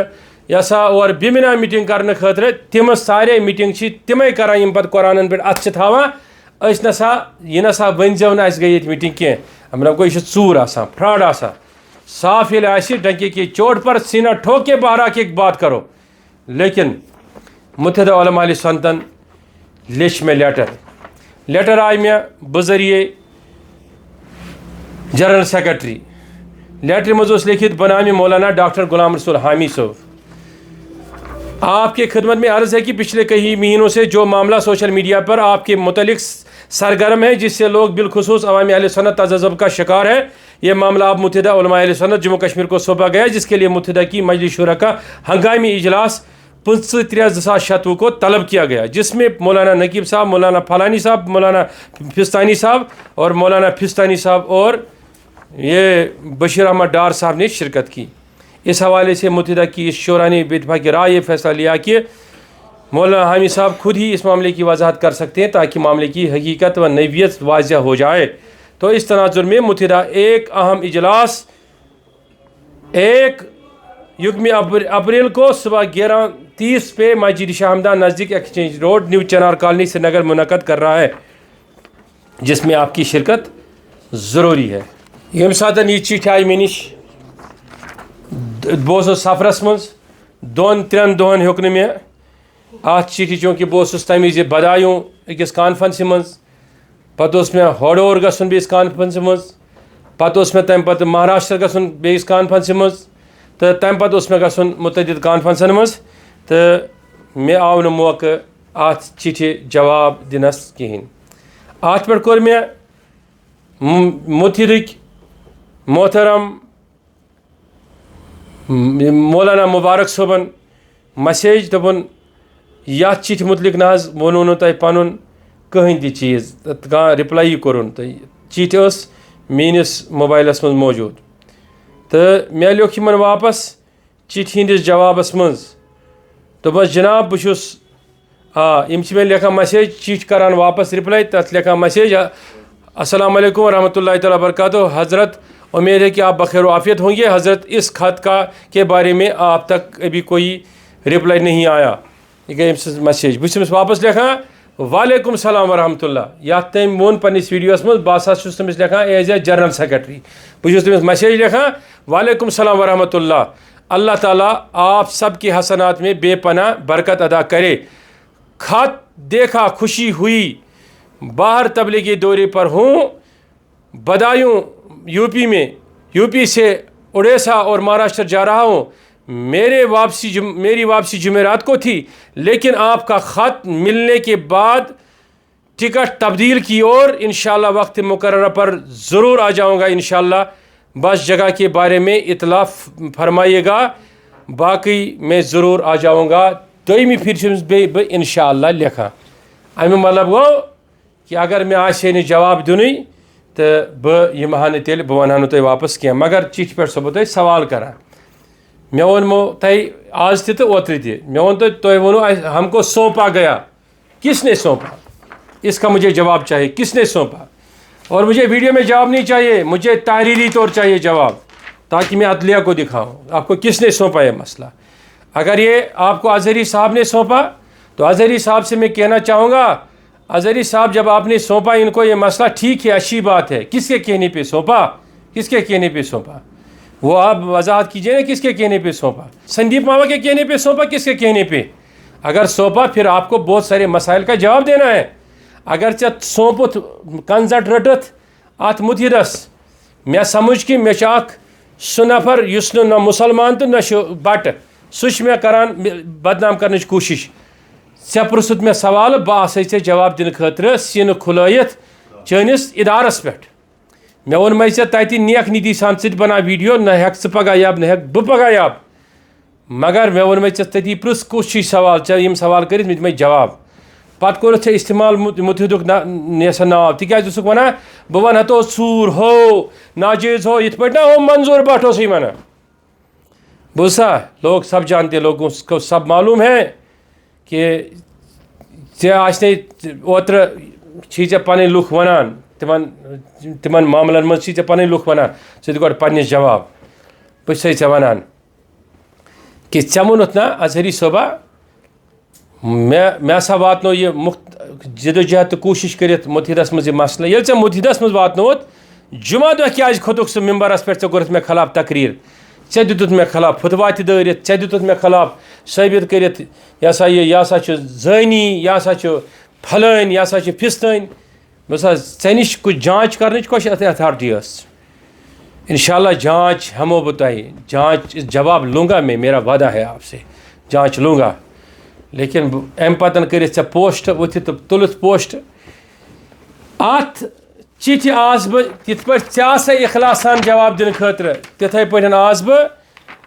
यसा और बिमिना मीटिंग करने खतर तिम सारे मीटिंग तिमे करान पे कुरान पे अत नसा यह नसा वनजो न गई मीटिंग कह मतलब गो चूर फ्रॉड साफ ये डंके की चोट पर सीना ठोक के बाहर की बात करो लेकिन मुत्तहिदा उलमा अहले सुन्नतन लिख में लेटर आए मे बजरिए जनरल सेक्रेटरी लेटर मज लिखित बनामी मौलाना डॉक्टर गुलाम रसूल हामी साहब आपके खिदमत में अर्ज़ है कि पिछले कई महीनों से जो मामला सोशल मीडिया पर आपके मुतलिक सरगर्म है जिससे लोग बिलखुसूस अवामी अहले सुन्नत तज़ब्ज़ुब का शिकार है ये मामला अब मुत्तहिदा उलमा अहले सुन्नत जम्मू कश्मीर को सौंपा गया जिसके लिए मुत्तहिदा की मजलिस शुरा का हंगामी इजलास 25/3/2026 को तलब किया गया जिसमें मौलाना नकीब साहब मौलाना फलानी साहब मौलाना फिस्तानी साहब और मौलाना फिस्तानी साहब और ये बशीर अहमद डार साहब ने शिरकत की। इस हवाले से मुत्तहिदा की इस शोरा ने बेतफाक राय ये फैसला लिया कि मौलाना हामी साहब खुद ही इस मामले की वजाहत कर सकते हैं ताकि मामले की हकीकत व नैवियत वाज़ह हो जाए। तो इस तनाजुर में मुत्तहिदा एक अहम इजलास 1 युग्मी अप्रैल को सुबह 11:30 पे मस्जिद शाह हमदान नज़दीक एक्सचेंज रोड न्यू चनार कॉलोनी श्रीनगर मुनक़द कर रहा है जिसमें आपकी शिरकत ज़रूरी है। यम सात यह चिट्ठी आई मे निश बहुत सफरस मज 2-3 दोहन हेक मे अत चिट्ठी चूँकि बहुत तमी बदायूं अकिस कॉन्फ्रेंस मज पे मे होडोर गसन बेस कॉन्फ्रेंस मज पे मे तम पे महाराष्ट्र गसन बेस कॉन्फ्रेंस मज तो तम पे मे गसन मुतअद्दिद कॉन्फ्रेंसन मज तो मे आव न मौका अत चिट्ठी जवाब दिनस कहें अत पे कोर मे मुत्तहिदिक मोहतरम मौलाना मुबारक सोबन मैसेज दोपन या चिट्ठी मुतलिक ना वोनो न तुम पन कहीं ती चीज़ कह रिप्लाई कोरुन तो चिट्ठी मेनिस मोबाइलस मज मौजूद तो मे लिख इन वापस चिट्ठी हंदिस जवाबस मज दोपस जनाब बहुस यम मे लिखा मैसेज चिट्ठी करान वापस रिप्लाई तथ लिखा मैसेज अस्सलाम वालेकुम रहमतुल्लाहि तआला बरकातहू हज़रत उम्मीद है कि आप बखैर आफियत होंगे हज़रत इस खत का के बारे में आप तक अभी कोई रिप्लाई नहीं आया ये मैसेज बस वापस लिखा वालेकुम सलाम वरहमतुल्लाह या तम वोन पन्निस वीडियोस मज बस तमिस लिखा एज ए जनरल सेक्रेटरी बस तमिस मैसेज लिखा वालेकुम सलाम वरहमतुल्लाह अल्लाह ताला आप सब के हसनात में बेपना बरकत अदा करे। खत देखा खुशी हुई बाहर तबलीगी दौरे पर हूँ बदायूं यूपी से उड़ीसा और महाराष्ट्र जा रहा हूँ मेरी वापसी जुमेरात को थी लेकिन आपका ख़त मिलने के बाद टिकट तब्दील की और इंशाल्लाह वक्त मुकर्रर पर ज़रूर आ जाऊँगा इंशाल्लाह बस जगह के बारे में इतला फरमाइएगा बाकी मैं ज़रूर आ जाऊँगा दोमी फिर इंशाल्लाह लिखा अमे मतलब गो कि अगर मैं आसे जवाब दुन तो बह तेल बह वन तुम वापस कह मगर चिट्ठी पे सब तुम सवाल करान मे वोनमो तय आज तो ओत्र मे वो तुम वो हमको सौंपा गया, किसने सौंपा? इसका मुझे जवाब चाहिए, किसने सौंपा? और मुझे वीडियो में जवाब नहीं चाहिए, मुझे तहरीरी तौर चाहिए जवाब, ताकि मैं अदलिया को दिखाऊं आपको किसने सौंपा ये मसला। अगर ये आपको अजहरी साहब ने सौंपा तो अजहरी साहब से मैं कहना चाहूँगा, अजहरी साहब जब आपने सौंपा इनको ये मसला, ठीक है, अच्छी बात है, किसके कहने पे सौंपा? किसके कहने पे सौंपा? वो आप वजाहत कीजिए ना, किसके कहने पे सौंपा? संदीप मावा के कहने पे सौंपा? किसके कहने पे? अगर सौंपा फिर आपको बहुत सारे मसाइल का जवाब देना है। अगर चे सौंपुत कंजट रटत अत मुथिदस, मे समझ कि मे सह नफर युस न मुसलमान तो न बट, सह मे करान बदनाम करने कोशिश। ऐ पृसुत मे सवाल, बह आसे ऐ जवाब दिन खतर सीन खुलत चनिस इदारस पे। मे वोन मे तति नेक नीति सान बना वीडियो, न हेक पगह याब, न हेक बह पगह याब, मगर मे वोन मे तति पृस कुछ सवाल, चे सवाल कर मे जवाब। पत कोर इस्तेमाल मुथिदुक नेसा नाव, तिक वन बह वन तो सूर हो, नाजेज हो, इत पे ना हो मंजूर भट्ट हो वन। बुसा लोग सब जानते, लोगों को सब मालूम है कि ओत्र चे पन लुख वन तिमन मामलन मज पन लुख वन, गो पन्निस जवाब। बे वन कि ऐ वोनुत ना अजहरी सोबा, मे हसा वातनो ये जदोजहद तो कोशिश कर मुथिदस मज मसला, ये ऐ मुथिदस मज वातनोत, जुमा दह क्या खोतुक सह मिम्बरस पे, कोरत मे खिलाफ तकरीर, ऐ दितुत मे खिलाफ फतवा दरित, ऐ दितुत मे खिलाफ साबित कर यह हसा जानी, यह हसा फलन, यह हसा फिस्तन। बसा ऐ नश कुछ जांच कर अथॉरिटी। इंशाल्लाह जांच हमो बह तह, जांच जवाब लूँगा मैं, मेरा वादा है आपसे, जांच लूँगा। लेकिन अम पतन कर पोस्ट वथित तुलत पोस्ट अत चिठि आज बह तिथ पे ऐ इखलास सान जवाब दिन खतर, तिथे पे आज बह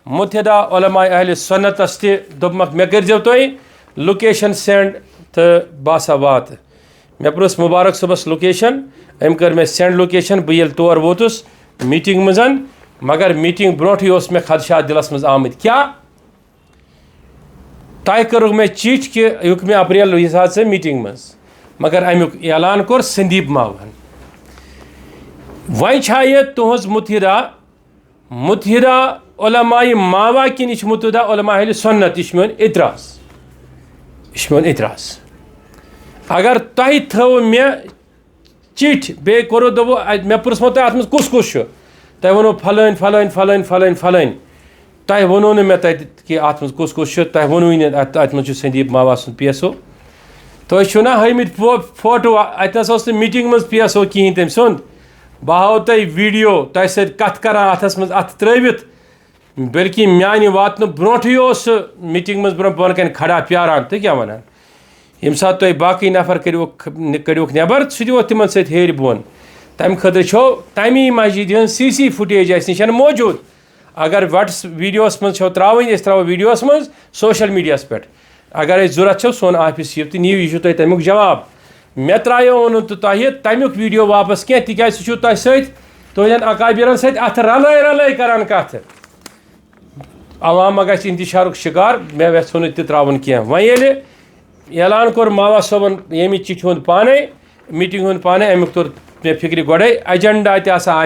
मुत्हिदा उलमा अहले सुन्नतस दोपमक मे कर तुम लोकेशन सेंड तो बसा वात। मे पृस मुबारक सुबस लोकेशन, अम कर मे सेंड लोकेशन, बह ये तौर वोतुस मीटिंग मजन, मगर मीटिंग ब्रोट मे खदशात दिलस मज आमद। क्या तय कर मे चिठ कि युक मे अप्रैल से मीटिंग मज, मगर अमुक ऐलान कोर संदीप मावन। वह यह तुहज मुथिदा, मुथिदा उलमाए मावा कि यह मुथिदा उलमा अहले सुन्नत, यह मोन इतराज, यह मोन इतराज। अगर तह थो मे चिठ बे कोरो दो मे पुरसमो तह अत कुस कुस तह वो फलन फलन फलन फलन फलन, तह वो मे कि अत कुस कुस तह वो अत संदीप मावा सुन PSO। तुम ना हमित फोटो, अतस मीटिंग मज PSO कहें तम सुंद, बह हाव तह वीडियो तह सत कर अथस मज अत त्रवित, बल्कि म्यान वातन ब्रोठे मीटिंग मज ब्रो बन कन खड़ा प्यारान। तो क्या वन यम सात तुम बाकी नफर कड़ोक नबर, सह तिमन हेर बोन। तम खतर तमी मस्जिद हज CC फुटेज निश मौजूद। अगर व्हाट्स वीडियोस मज त्रा त्रो वीडियोस मज सोशल मीडियास पे, अगर जरूरत सोन ऑफिस यह नीव, यह तुम तमुक जवाब। मे त्रायो वो तो तह तमुक वीडियो वापस कह, तिक सह तह सहन अकाबिरन सत अत रल रल करान कथ, अवाम मा गि इंतशारुक शिकार, मे वेो न त्रावन कह। वह ऐलान कोर मावा सोबन ये चिठि हूँ पाने, मीटिंग हूँ पाने, अमुक तोर मे फिक्र गोड़े एजेंडा तसा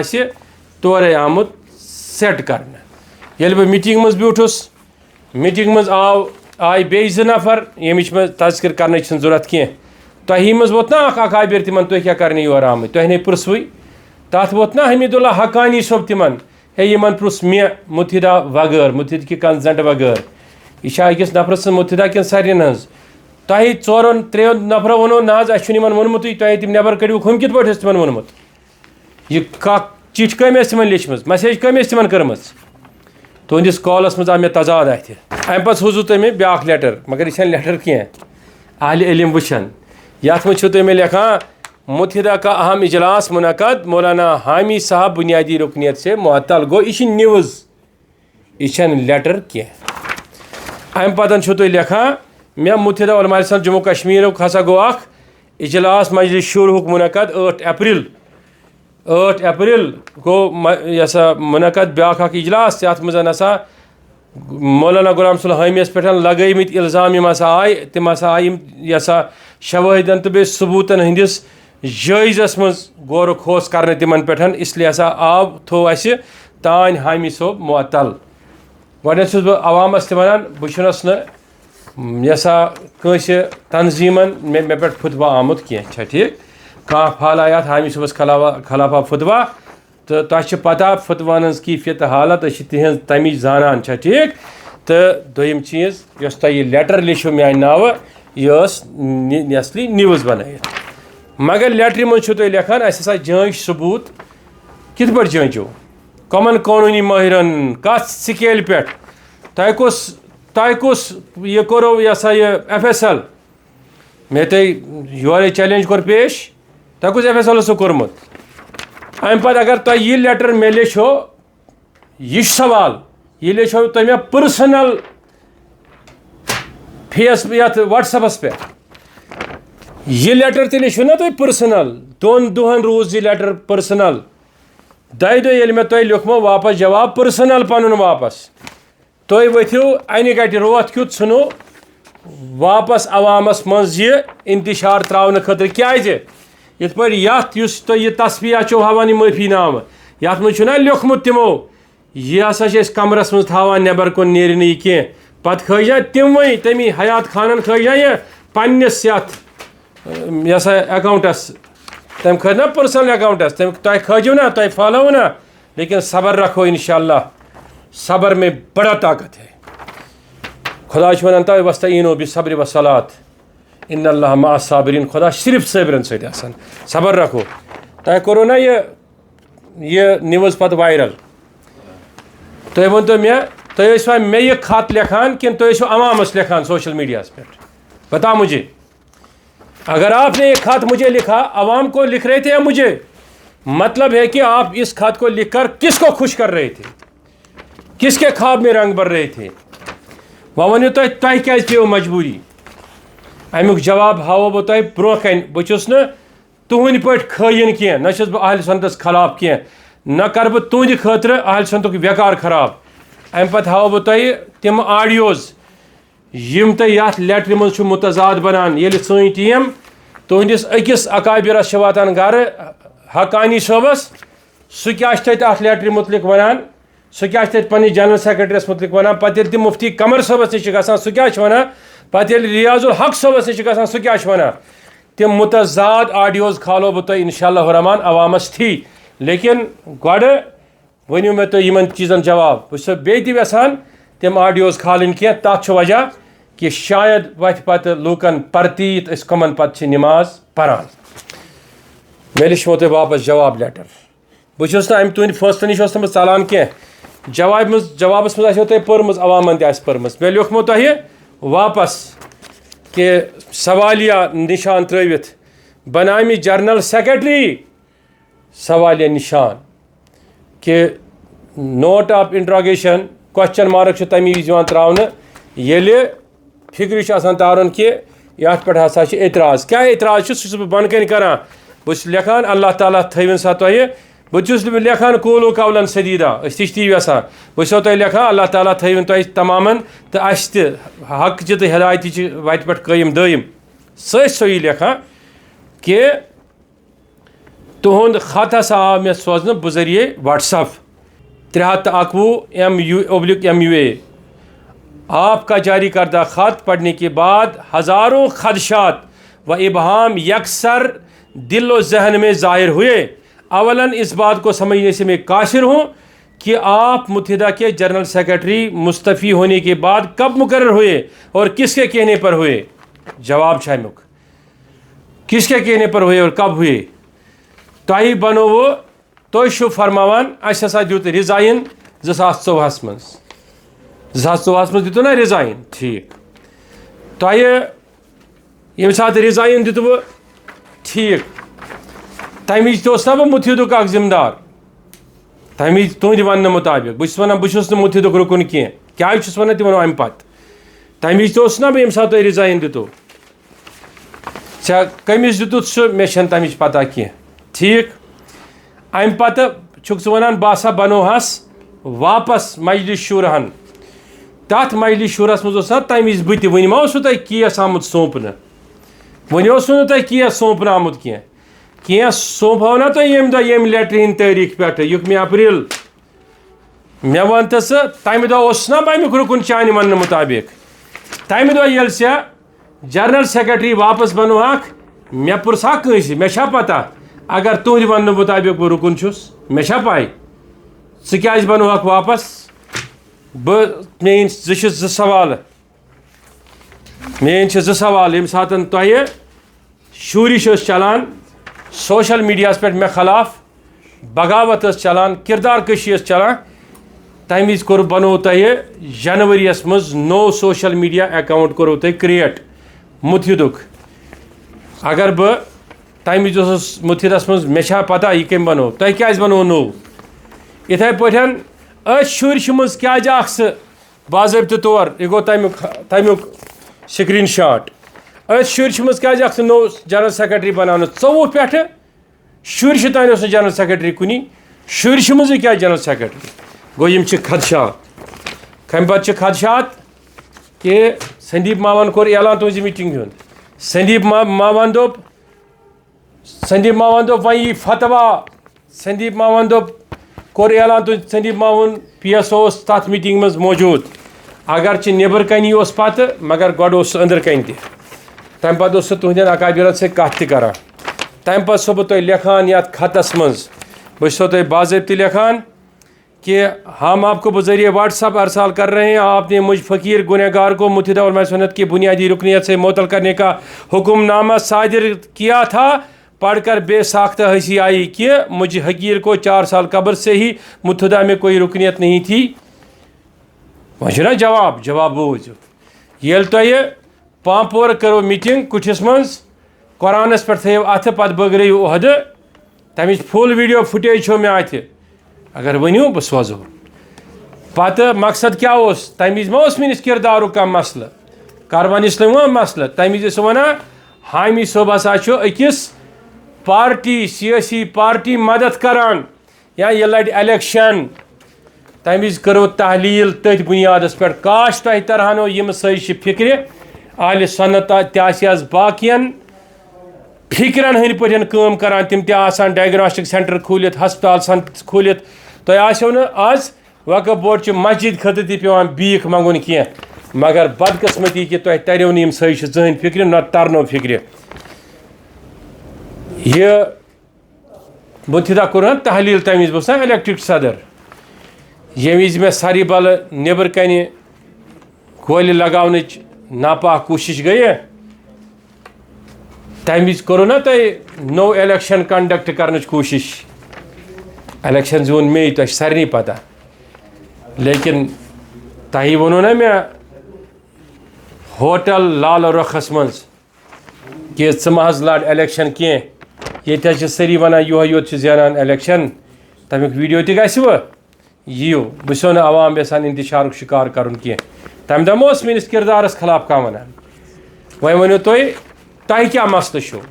तोरे आमुत सेट करना। ये बह मीटिंग मज ब्यूठुस, मीटिंग मज आय बे ज नफर, यमिच मे तस्कर करने जरूरत कह। तही मज वोत ना अकाबिर तिमन, तुह क्या करने योर आम, तुह ने पुरसवई, तथ वोत ना हमीदुल्ला हकानी सोब तिमन, हे यमन पुरस मे मुथिदा वगैर, मुथिद कि कंसेंट वगैर, यह अकिस नफर सं मुथिदा कि सारिन हज। तह 4-3 नफर वो ना अन वोनमुत, तह तम नबर कड़ू हम कित पे तिमन वोनमुत, यह चिठ कम तिमन लिचम, मैसेज कम तिमन कर्म, तुंदिस कॉलस मज आव मे तजाद अत। अम पे सोजू तुम मे ब्या लेटर, मगर यह लेटर कह अहल इल्म वुचन, यथ मज तुम लिखान मुथिदा का अहम इजलास मुनक़द, मौलाना हामी साहब बुनियादी रुकनीत से मुअत्तल। गो यह न्यूज़, यह लेटर कह। अम पतन तुम लिखान मे मुथिदा उलमा जम्मू कश्मीर हसा गो इजलास मजलिस शूरहुक मुनक़द 8 अप्रैल गो यह मुनक़द ब्या इजलास, अत मज हसा मौलाना गुलाम सुल्ला हामियस पे लगमित इल्ज़ाम यम आए तम आए यह शवाहिदन तो बे सबूतन हंदिस जायज़स मज गौर खोस कर तिमन पे, इसलिए आव थो अस तान हामी सोब मुअत्तल। गस बह अवामस वन बहुस कंस तंजीमन मे पे फुतवा आमुत कह ठीक कह फालायात हामी सोबस खिलाफा फुतवा तो तुम पता फुतवान कैफियत हालत तिहज तमी जानान ठीक। तो दोम चीज़ यस तुम लेटर लिखो मान नाव यह नेस्ली न्यूज़ बनाइथ, मगर लेटर मज तुम लेखान अस जांच सबूत कित पे जांचो कमन कानूनी माहिरन कत स्केल पे तह कुस यह करो यह FSL मे तुम योरे चैलेंज कोर पेश तह कुस FSL सो कोर्मुत अम पे अगर तुम यह लेटर मे लिखो यह सवाल यह लिखो तुम मे पर्सनल फेस ये WhatsAppस पे यह लेटर तो लिखो ना तुम पर्सनल 2 दुहन रोज यह लेटर पर्सनल 2 दह ये मे तुम लिखमो वापस जवाब पर्सनल पन वापस तुम वथो अन गट रोथ क्युत सुनो वापस अवामस मज यह इंतशार त्रावन खतर क्या ये तुम तस्वीर चो हावान माफी नाम ये मना लिखमुत तिमो यह हसा कमरस मज थावान नबर कुन नेर कह पत खा तिमवे तमी हयात खानन खा यह पन्नस यह अकाउंटस तम खा ना पर्सनल अकाउंटस तम तुम खो ना तुम फॉलो ना, लेकिन सबर रखो इंशाअल्लाह सबर में बड़ा ताकत है। खुदा वन तव वस्तईनो बिसब्र वसलात इन्नल्लाह मअस साबिरीन, खुदा सिर्फ सब्रन सत सबर रखो। तुम करो ना ये न्यूज़ पत वायरल तुम वन तो तुम मे यह खत लिखान कि तुम अवामस लिखान सोशल मीडिया पे, बता मुझे अगर आपने एक खत मुझे लिखा अवाम को लिख रहे थे या मुझे, मतलब है कि आप इस खत को लिखकर किसको खुश कर रहे थे, किसके ख्वाब में रंग भर रहे थे। वह वन तुम क्या पे मजबूरी अमुक जवाब हावो बह तुम ब्रो कन बहुस तुहद पे खयन कह न बह अहल सुन्नतस खिलाफ कह न कर बह तुहद खतर अहल सुन्नतुक वेकार खराब। अम पे हावो बह तुम तिम ऑडियोज यम तुम ये लेटर मज मुतजाद बनान ये सी टीम तुहदिस अकिस अकाबिरस वातान गर हकानी सोबस सह क्या अत लेटर मुतलिक वनान सह क्या पे जनरल सेक्रेटरीस मुतलिक वनान पे तम मुफ्ती कमर सोबस नश गसान सह क्या वनान पे रियाजुल हक सोबस नश गसान सह क्या वनान तम मुतजाद ऑडियोज खालो बह तुम इंशाअल्लाह रहमान अवामस थी, लेकिन गड वनु मे तुम इन चीज़न जवाब बस बे यसान तम ऑडियोज खालन कह तथ वजह कि शायद वथ पे लूकन परतीत कमन पे नमाज परान। मे लिखमो तुम वापस जवाब लेटर बहुत अम तुंद फैसले नश चलान कह जवाबस मज तुम पर्मज अवामन तर्म मे लिखमो तुह वापस कि सवालिया निशान त्रित बनाम जनरल सेक्रेटरी सवालिया निशान कि note of interrogation question mark तमी विज त्रावन ये फिक्र तारन कि ये पे हसा एतराज क्या एतराज सह बन कन कर बस लिखान अल्लाह ताला थवन सा तुह बहुत लिखान कूलो कौलन सदीदा ती यसान बस तुम लिखान अल्लाह ताला थवन तुह तमामन तो अस हक तो हिदायत वत पे कायम दायम सही लिखान कि तुहद खत हसा आव मे सोजन बजरिए WhatsApp 311/MUA आपका जारी करदा खत पढ़ने के बाद हज़ारों खदशात व इबहाम यकसर दिल व जहन में ज़ाहिर हुए। अवलन इस बात को समझने से मैं काशिर हूँ कि आप मुत्तहिदा के जनरल सेक्रेटरी मुस्तफ़ी होने के बाद कब मुकर्रर हुए और किसके कहने पर हुए। जवाब शामुक किसके कहने पर हुए और कब हुए। तुह बनो वो तुह फरमावान अस हसा दित रिजाइन 2014 मज 2014 मज दितु ना रिजाइन ठीक तुह ये सात रिजाइन दितु वो ठीक तम ना बह मुत्तहिदुक अख जिम्मेदार तम तुंद वन मुताबिक बहुत वन बहुत मुत्तहिदुक रुकन कह क्या वन तम अम पे तम ना बह ये सात रिजाइन दितु चा कमिस दितुत सह मे तम पता कह ठीक अम पे वन बह बनो हस वापस मजलिस शूरहन तथ मजलिस शूरस मज तम वज बह वन मा केस आमुत सौंपन वन तुम केस सौंपन आमुत कह सौंपो ना तुम ये दह ये लेटर हंद तारीख पे युकमी अप्रैल मे वन तो तमें दह ना अमुक रुकन चान वन मुताबिक तमें दह से जनरल सेक्रेटरी वापस बनो मे पुरसा कंस मे पता अगर तुंद वन मुताबिक बह रुकन मे पाई क्या बनो वापस मेन जो सवाल मेन जो सवाल ये सात तुह शूरिश चलान सोशल मीडिया पे मे खिलाफ बगावत चलान किरदार कशी चलान तम वज कोर बनो तुह जनवरी मज नो सोशल मीडिया अकाउंट करो तुह क्रिएट मुथिदुक अगर बह तम वज मुथिदस मज मे पता यह कम बनो तुह क्या बनो नो इथे पठन शुर मज क्या बाज़ाब्त तौर यह गो तमुक स्क्रीन शॉट शुर मज क्या नो जनरल सेक्रेटरी बनान 24 पे शुर तान जनरल सेक्रेटरी कुनी शुर मज क्या जनरल सेक्रेटरी गो यम खदशात कम पे खदशात कि संदीप मावन कोर ऐलान तुज मीटिंग हूँ संदीप मावन दोप वन फतवा संदीप मावन दोप कोर ऐलान तुज संदीप मावन PSO तथ मीटिंग मज मौजूद अगर नबर कनी पत मगर गोड अंदर कन तम पे तुहदन अकाबिरन से कत कर तम पे सो बह लिखान ये खतस मज बह बाज़ाब्त लिखान कि हम आपको बजरिए व्हाट्सअप अरसाल कर रहे हैं आपने मुझ फ़कीर गुनहगार को मुत्तहिदा उलमा सुन्नत की बुनियादी रुकनीत से मुअत्तल करने का हुक्मनामा सादिर किया था पढ़कर बेसाख्ता हंसी आई कि मुझ हकीर को 4 साल कब्र से ही मुत्तहिदा में कोई रुकनीत नहीं थी वह जवाब बूझ ये तुह पांपोर करो मीटिंग कुठिस मज कुरानस पे थो अथ पे बगरयू उहद तमिच फुल वीडियो फुटेज छो मे अथ अगर वनो बह सोजो पत मकसद क्या तम वज मा मेस किरदार का मसल कारवान इस्लाम मसल तम वज वन हामी सोब हसा अकिस पार्टी सियासी पार्टी मदद करान या ये लड़ इलेक्शन तम वज करो तहलील तथ बुनियाद पे काश तुह तरहानो यम सज फिक्र आल सन्नत तज बाकियन फिक्रन हंद पे काम करान तिम तन डायग्नोस्टिक सेंटर खोलित हस्पताल खोलित तुह आसो न आज वक्फ बोर्ड मस्जिद खतर पेवान बीख मंगुन कह मगर बदकिस्मती कि तुह तरो न सज जहन फिक्र न तरनो फिक्र यह मुत्तहिदा कोर ना तहलील तम वज बस इलेक्टेड सदर ये वज मे सारी बल नबर कन गोल लगावन नापाक कोशिश गई तम वज करो ना तुह नो इलेक्शन कंडक्ट कर कोशिश इलेक्शन जोन मे तुह सारे पता लेकिन तह वनो ना मे होटल लाल रखस मज कि मज लड़ इलेक्शन कह ये सारी वन योत जानान इलेक्शन तमिक वीडियो तह यियो बह ना अवाम यसान इंतशार शिकार कर तम दम मेस किरदारस खिलाफ कह वन वह वनो तुह क्या मसल छो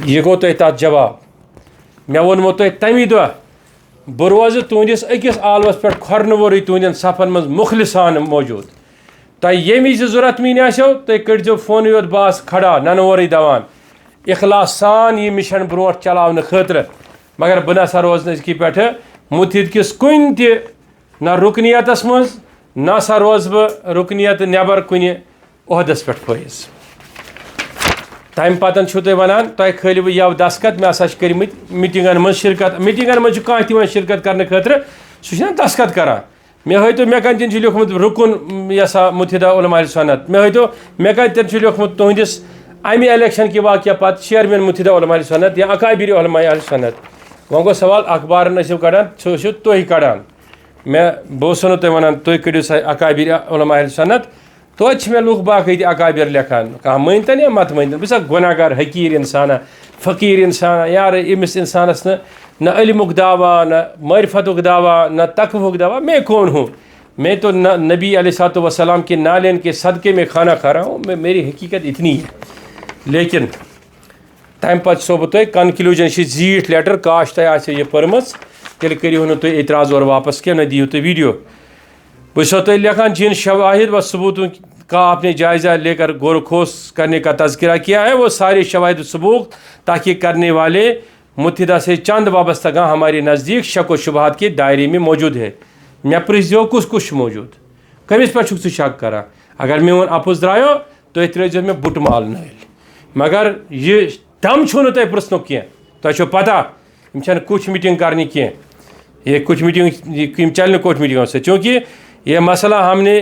यह गो तुह तथ जवाब मे वोनमो तुह तमी दह बह रोज तुंदिस अकिस आलवस पे खोरन वोर तुंदन सफन मज मुखलिसान मौजूद तुह ये वज जरूरत मीन आसो तुह कड़ो फोन योत बास खड़ा नन वोर दवान इखलास सान यह मिशन ब्रो चलाने खतर मगर बह नसा रोज अजक पे मुत्तहिद किस कुन ना रुकनीतस मज ना सा रोज बह रुकनीत नबर कुन ओहदस पे फैज तम पतन तुह वन तुह खल यव दस्खत मे हसा कर मीटिंगन मज शिरकत मीटिंगन मज कह शिरकत करने खतर सह दस्खत करान मे हतो मे कन लिखमुत रुकन यसा मुत्तहिदा उलमा सुन्नत मे हतो मे कन लिखमुत तुहदिस अमे इलेक्शन कि वाक़ पे चेयरमैन मुत्तहिदा उलमा सुन्नत या अकाबिर उलमा सुन्नत वह गो सवाल अखबारन कड़ान सह तुह कड़ान मे बह तुह वन तुह कड़ो सा अकाबिर उलमा सुन्नत तो मे लूख बाकी अकाबिर लेखान कह मनतन या मत मनतन बह गुनाहगार हकीर इंसाना फ़कीर इंसाना यार अमिस इंसानस न इल्मुक दावा न मारिफतुक दावा न तकवुक दावा मैं कौन हूँ मैं तो नबी अलैहिस्सलाम के नालेन के सदक़े में खाना खा रहा हूँ मेरी हकीकत इतनी है लेकिन तम पे सो बह तुह कनक्लूजन जीठ लेटर काश तुह यह पर्म तेल करू तुह एतराज़ और वापस क्या न दियो तुह वीडियो बो तुम लिखान जिन शवाहिद व सबूतों का आपने जायज़ा लेकर गौर खोज करने का तज़किरा किया है वो सारे शवाहिद सबूत तहक़ीक़ करने वाले मुत्तहिदा से चंद वाबस्तगा हमारे नज़दीक शक व शुबहात के दायरे में मौजूद है। मैं प्रिजो कुछ मौजूद कमिस पर छु शक करा अगर मैं अपुज द्रायो तो त्रो मे बुट माल नल मगर ये दम छो तुम पृनो कह तुम पता इन कुछ मीटिंग करनी कह ये कुछ मीटिंग चल कुछ मीटिंगों से चूँकि ये मसला हमने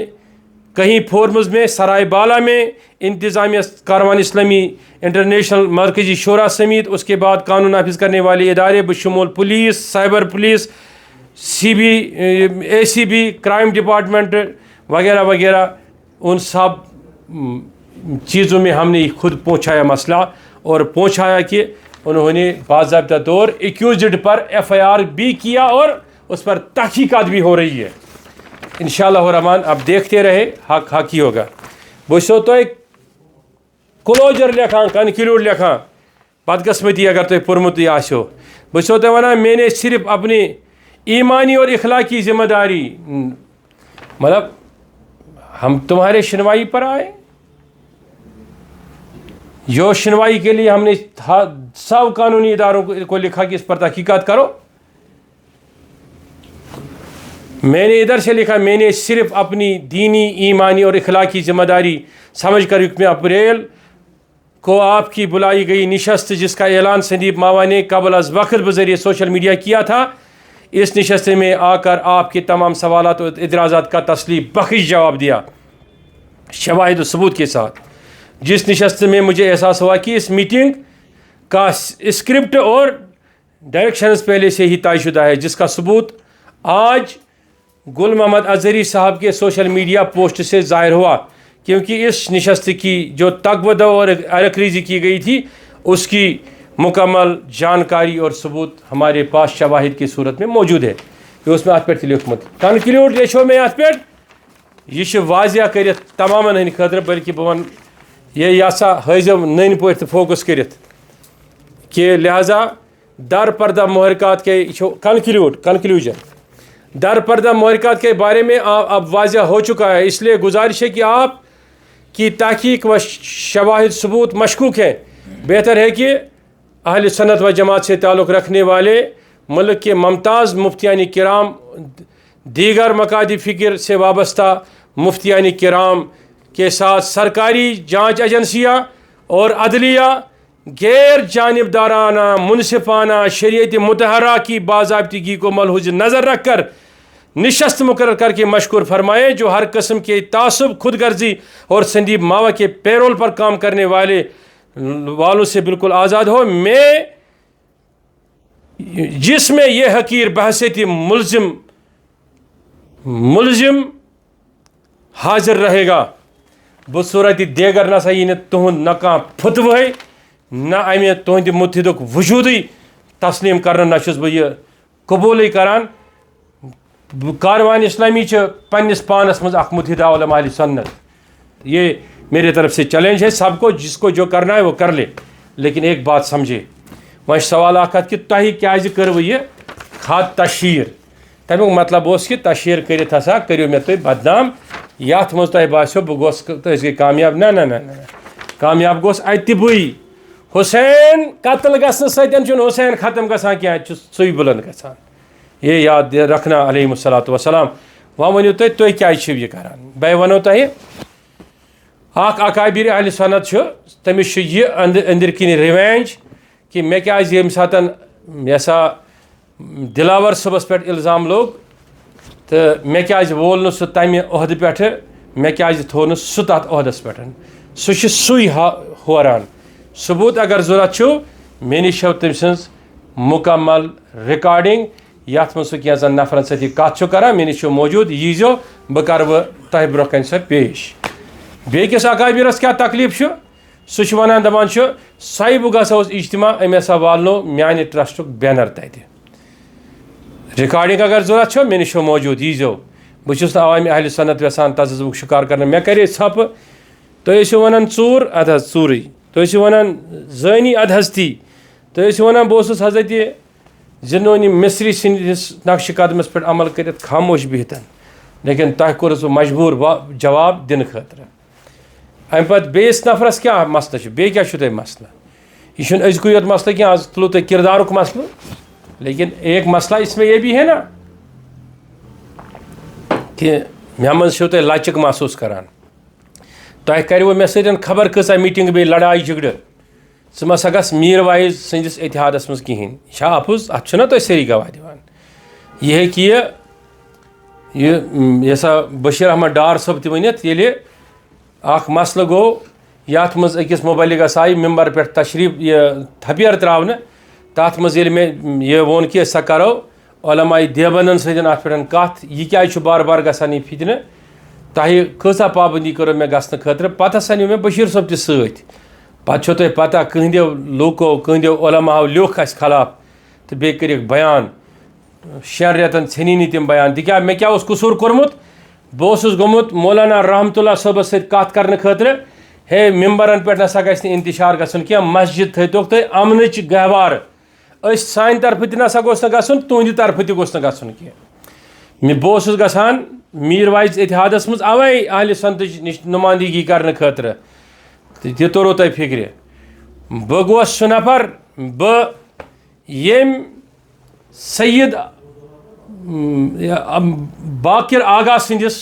कहीं फोरम्स में सराय बाला में इंतज़ामिया कारवान इस्लामी इंटरनेशनल मरकज़ी शोरा समेत उसके बाद कानून नाफिज करने वाले इदारे बशमूल police cyber police CB ACB crime department वगैरह वगैरह उन सब चीज़ों में हमने खुद पहुँचाया मसला और पहुँचाया कि उन्होंने बाज़ाब्ता तौर एक्यूज्ड पर FIR भी किया और उस पर तहकीकात भी हो रही है। इंशाअल्लाह रहमान अब देखते रहे हक हकी होगा। बो तो क्लोजर लिखान कनक्लूड लिखान बदकस्मती अगर तुम पुरमुत आसो बो तो वन मैंने सिर्फ अपनी ईमानी और इखलाकी जिम्मेदारी मतलब हम तुम्हारे सुनवाई पर आए जो सुनवाई के लिए हमने सब कानूनी इदारों को लिखा कि इस पर तहकीकात करो। मैंने इधर से लिखा मैंने सिर्फ अपनी दीनी ईमानी और इखलाकी जिम्मेदारी समझ कर 1 अप्रैल को आपकी बुलाई गई निशस्त जिसका ऐलान संदीप मावा ने कबल अज़ वक्त बज़रिए सोशल मीडिया किया था, इस निशस्त में आकर आपके तमाम सवालात और इतराज़ात का तसलीम बख्श जवाब दिया शवाहिद और सबूत के साथ। जिस निशस्त में मुझे एहसास हुआ कि इस मीटिंग का स्क्रिप्ट और डायरेक्शंस पहले से ही तयशुदा है, जिसका सबूत आज गुल मोहम्मद अजहरी साहब के सोशल मीडिया पोस्ट से ज़ाहिर हुआ, क्योंकि इस नशस्त की जो तकवद और अरकरीजी की गई थी उसकी मुकम्मल जानकारी और सबूत हमारे पास शवाहिद की सूरत में मौजूद है। ये उसमें अत पे लिखमत कनक्लूड लेशो में अत पे यह वाजिया कर तमाम हंद खतर, बल्कि बह वन यह हसा हजो नन पे फोकस कर कि लिहाजा दर पर्दा महरकात के कंक्लूजन दर पर्दा महरकात के बारे में अब वाजिया हो चुका है। इसलिए गुजारिश है कि आप की तहकीक व शवाहिद सबूत मशकूक हैं। बेहतर है कि अहल सन्नत व जमात से ताल्लुक़ रखने वाले मुल्क के मुमताज़ मुफ्तियान किराम, दीगर मकादी फ़िक्र से वाबस्ता मुफ्तियान किराम के साथ सरकारी जांच एजेंसियाँ और अदलिया गैर जानिबदाराना मुनसिफाना शरीयत मुतहरा की बाज़ाब्तगी को मलहूज़ नज़र रख कर निशस्त मुकर्रर करके मशकूर फरमाएँ, जो हर किस्म के तासुब, खुदगर्जी और संदीप मावा के पैरोल पर काम करने वालों से बिल्कुल आज़ाद हो। मैं जिसमें यह हकीर बहसीती मुलजिम हाजिर रहेगा बसूरत देगर न सा यह तुहद न कह फतव न अमे तुहद मुत्तहिदुक वजूद तस्लीम कर न बह कबूल करान। कारवान इस्लामी पन्निस पानस मज अख मुत्तहिदा उलमा अहले सुन्नत। ये मेरे तरफ से चैलेंज है सबको, जिसको जो करना है वो कर ले, लेकिन एक बात समझे। वह सवाल आखत कि तुह क्या कर यह खत तशहीर, तमिक मतलब उस कि तशहीर कर हसा करो मे तुम बदनाम, यथ मज तुह बासो बह गोस गई कामयाब। न न न कामयाब गोस अति बई। हुसैन कत्ल गसन सतन हुसैन खत्म गसान क्या सु बुलंद गसान। ये याद रखना अलैहिस्सलातु वस्सलाम। वह वनो तुम क्या यह करान। बह वनो तुह अकाबिर अहले सुन्नत तमिस यह अंदर किन रिवेंज कि मे क्या ये सात यसा दिलावर सबस पे इल्ज़ाम लोग तो मे क्या वोल सह तमि अहद पे, मे क्या थो न सह तथ अहदस पे, सह सुई होरान। सबूत अगर जरूरत मे निश तम सज मुकम्मल रिकॉर्डिंग यथ मज सह क्या नफरन सती कत करान मे निश मौजूद, यीजो बह कर तह ब्रोह कन सह पेश। बेकिस अकाबिरस क्या तकलीफ सह वन दपान सही बह गो इज्तिमा अम हसा वालो म्यान ट्रस्टुक बैनर तत। रिकॉर्डिंग अगर जरूरत मे निश मौजूद, यीजो बहुत अवामी अहले सुन्नत यसान तजज़ुबुक शिकार कर। मे करे छप तुम वन चूर अद चूर, तुम वन जानी अद ती, तुम वन बह हजरत जिन्होंने मिस्री सिंदिस नक्श कदमस पे अमल कर खामोश बिहतन। लेकिन तह कोर सह मजबूर जवाब दिन खतर अम पे बेस नफरस क्या मसला बे क्या तुम मसला यह अजक योत मसला क्या आज तुलो तुम किरदारुक मसला लेकिन एक मसला इसमें यह भी है ना कि मे मन तुम लचक महसूस करान तह करो मे सत खबर कसा मीटिंग बे लड़ाई झगड़ सा गस मीर वाइज सदिस इतिहादस मज कहें यह अफुज अना तुम सारी गवाह दिवान यह कि यह सा बशीर अहमद डार सब तनित ये अख मसल गो यथ मज अकिस मुबलिगस आई मेम्बर पे तशरीफ यह थपेर त्रावन तथ मज मे यह वोन कि सा करो उलमाए देवबंदन सतन अत पे कथ यह क्या बार बार गसान यह फितन तह कसा पाबंदी करो मे गसन खतर पत हसा नी मे बशीर सब तह सत पे तुम पता कहदो लूको कहदो उलमाओ लिख अस खिलाफ तो बे कर बयान 6 रेतन छनी नी तम बयान तिक मे क्या कसूर कोर्मुत बस गोमुत मौलाना रहमतुल्लाह सबस सत कत कर खतर हे मेम्बरन पे नसा गि इंतशार गसन क्या मस्जिद थोक तुम अमन गहवार सान तरफ तसा गोस गसन तुंद तरफ तोस गसन कह बस गसान मीर वाइज इतिहादस मज अवे अहल सनत नश नुमाइंदगी कर खतर यह तोरो तुम फिक्र बह गोस सह नफर यम सैयद बाकिर आगा सदिस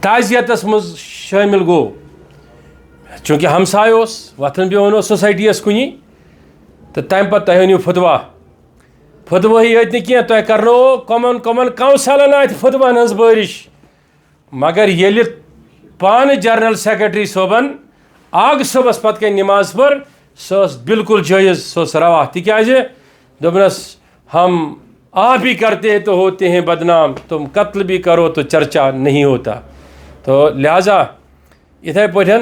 ताजियतस मज शामिल गो चूँकि हमसाय वथन बेहन सोसाइटी कुनि तो तम पे तुम अनिव फतवाही यत नी तुम करनो कमन कमन कौंसलन अत फतवाहन हज बारिश मगर ये पान जनरल सेक्रेटरी सोबन आग सबस पत कन नमाज पर सह बिल्कुल जायज़ सह रवा तिकाज दोपनस हम आप ही करते हैं तो होते हैं बदनाम तुम कत्ल भी करो तो चर्चा नहीं होता तो लिहाजा इथे पे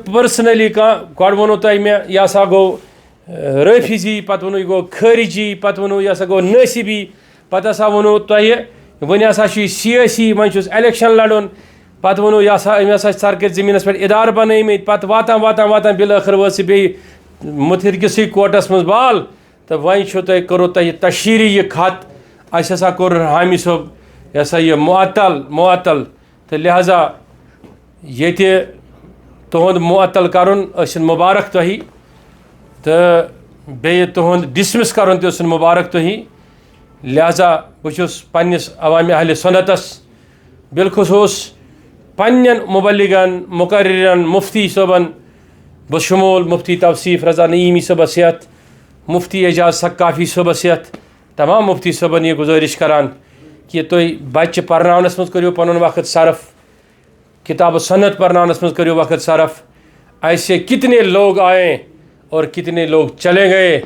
पर्सनली कह वो तुम मे यह सा गो रफीजी पे वो गो खारिजी पे वो यह गो नसीबी पे वो तुम वन हसा सियासी वन इलेक्शन लड़न पे वो यह सरकारी जमीन पे इदार बनमित पे वातान वातान वातान बिल आखिर वस बे मुतहरकिस कोर्टस मज बाल तो वन तुम करो तुम तशहीरी यह खत अस हसा कोर हामी सोब यह सा यह मुअत्तल तो लिहाजा ये तुंद मुअत्तल करुन मुबारक तुह तो बे तुंद डिसमिस करुन तो मुबारक तुह लिहाजा बहुस पन्निस अवामी अहल सुन्नतस बिलखुसूस पन्न मुबल्लिगन मुकर्रिरन मुफ्ती सोबन बशमूल मुफ्ती तौसीफ रजा नईमी सबस हेत मुफ्ती एजाज सकाफी सबस हेत तमाम मुफ्ती सबन यह गुजारिश करान कि तुम बच्चे पर्नावनस मज करो पन वक्त सरफ किताब सन्नत पर्नावनस मज करो वक्त सरफ ऐसे कितने लोग आए और कितने लोग चले गए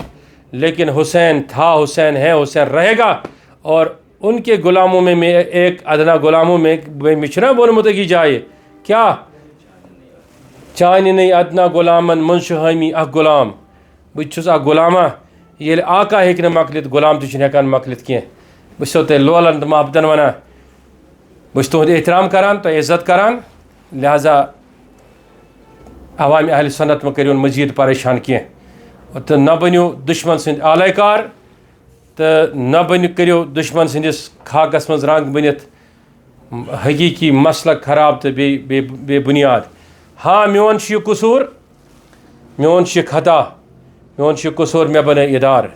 लेकिन हुसैन था, हुसैन है, हुसैन रहेगा। और उनके ग़ुलामों में मैं एक अदना ग़ुलामों में मिशरा बोलमुत की जाए क्या चान नहीं अदना ग़ुलामन मनशु हामी अख ग़ुलाम बहुत अख ग़ुलामा ये आका हेक मकलित ग़ुलाम तक मकलित कह बस तुम लोलन तो मोहब्बतन वन बस तुंद एहतराम करान तो इज्जत करान लिहाजा अवामी अहल सुन्नत में करियो मजीद परेशान कह तो न बनो दुश्मन सद आलयकार तो न बन करो दुश्मन सदिस खाकस मज रंग बनित हकीकी मसलक खराब तो बे बुनियाद। हाँ मोन यह कसूर मोन यह खता मोन यह कसूर मे बन इदार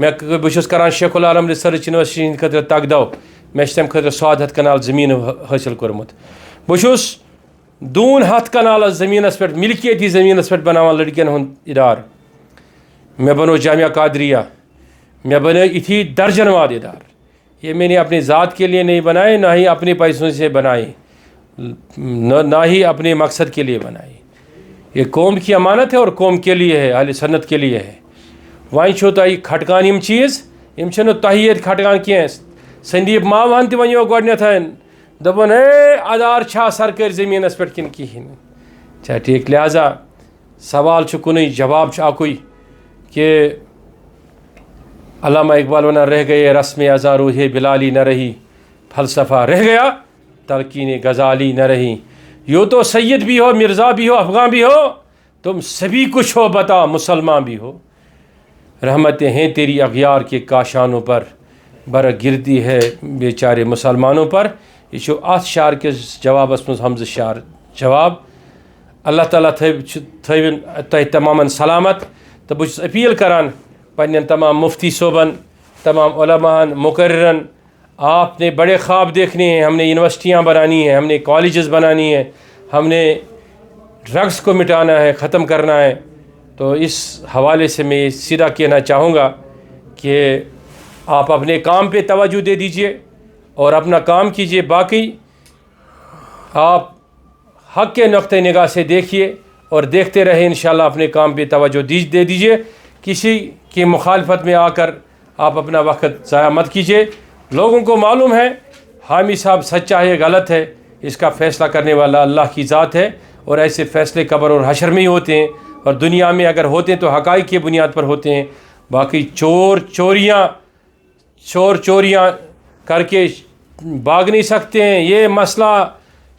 मैं बहुत करान शेखुल आलम रिसर्च यूनिवर्सिटी खतर तकदो मे तम खतर 100 कनाल ज़मीन हासिल कोर्मुत बहुत 200 कनाल ज़मीनस पे मिल्कियती ज़मीनस पे बनावान लड़कियन हुंद इदार मे बनो जामिया कादरिया मैं बने इथी दर्जनवाद इदार ये मैंने अपनी ज़ात के लिए नहीं बनाए ना ही अपने पैसों से बनाए ना ही अपने मकसद के लिए बनाए। ये कौम की अमानत है और कौम के लिए है, अहले सन्नत के लिए है। वहीं छो तुम खटकान यम चीज़ यम तुह खटकान कह संदीप मावान तह वो गोडन दपन ए आधार छा सरकारी ज़मीनस पे किन कहें अच्छा ठीक। लिहाजा सवाल कुन जवाब अकुई कि अल्लामा इकबाल वना रह गए रस्म अज़ा रूहे बिलाली न रही फ़लसफ़ा रह गया तलकीन गज़ाली न रही। यो तो सैयद भी हो, मिर्ज़ा भी हो, अफ़गान भी हो, तुम सभी कुछ हो बता मुसलमान भी हो। रहमतें हैं तेरी अग़यार के काशानों पर बरगिरदी है बेचारे मुसलमानों पर। यह अत शार के जवाबस मज हमज शार जवाब। अल्लाह ताला थविन तह तमाम सलामत। तो बहुत अपील करान पन्न तमाम मुफ्ती सोबन, तमाम उलमान, मुकर्ररन, आपने बड़े ख्वाब देखने हैं, हमने यूनिवर्सिटियाँ बनानी है, हमने कॉलेजेस बनानी है, हमने ड्रग्स को मिटाना है, ख़त्म करना है। तो इस हवाले से मैं सीधा कहना चाहूँगा कि आप अपने काम पे तवज्जो दे दीजिए और अपना काम कीजिए। बाकी आप हक़ के नुक़्ते निगाह से देखिए और देखते रहे, इंशाअल्लाह अपने काम पे तवज्जो दे दीजिए। किसी की मुखालफत में आकर आप अपना वक्त ज़ाया मत कीजिए। लोगों को मालूम है हामी साहब सच्चा है गलत है, इसका फ़ैसला करने वाला अल्लाह की ज़ात है और ऐसे फ़ैसले कब्र और हशर में ही होते हैं और दुनिया में अगर होते हैं तो हक़ाइक़ की बुनियाद पर होते हैं। बाकी चोरियाँ करके भाग नहीं सकते हैं। ये मसला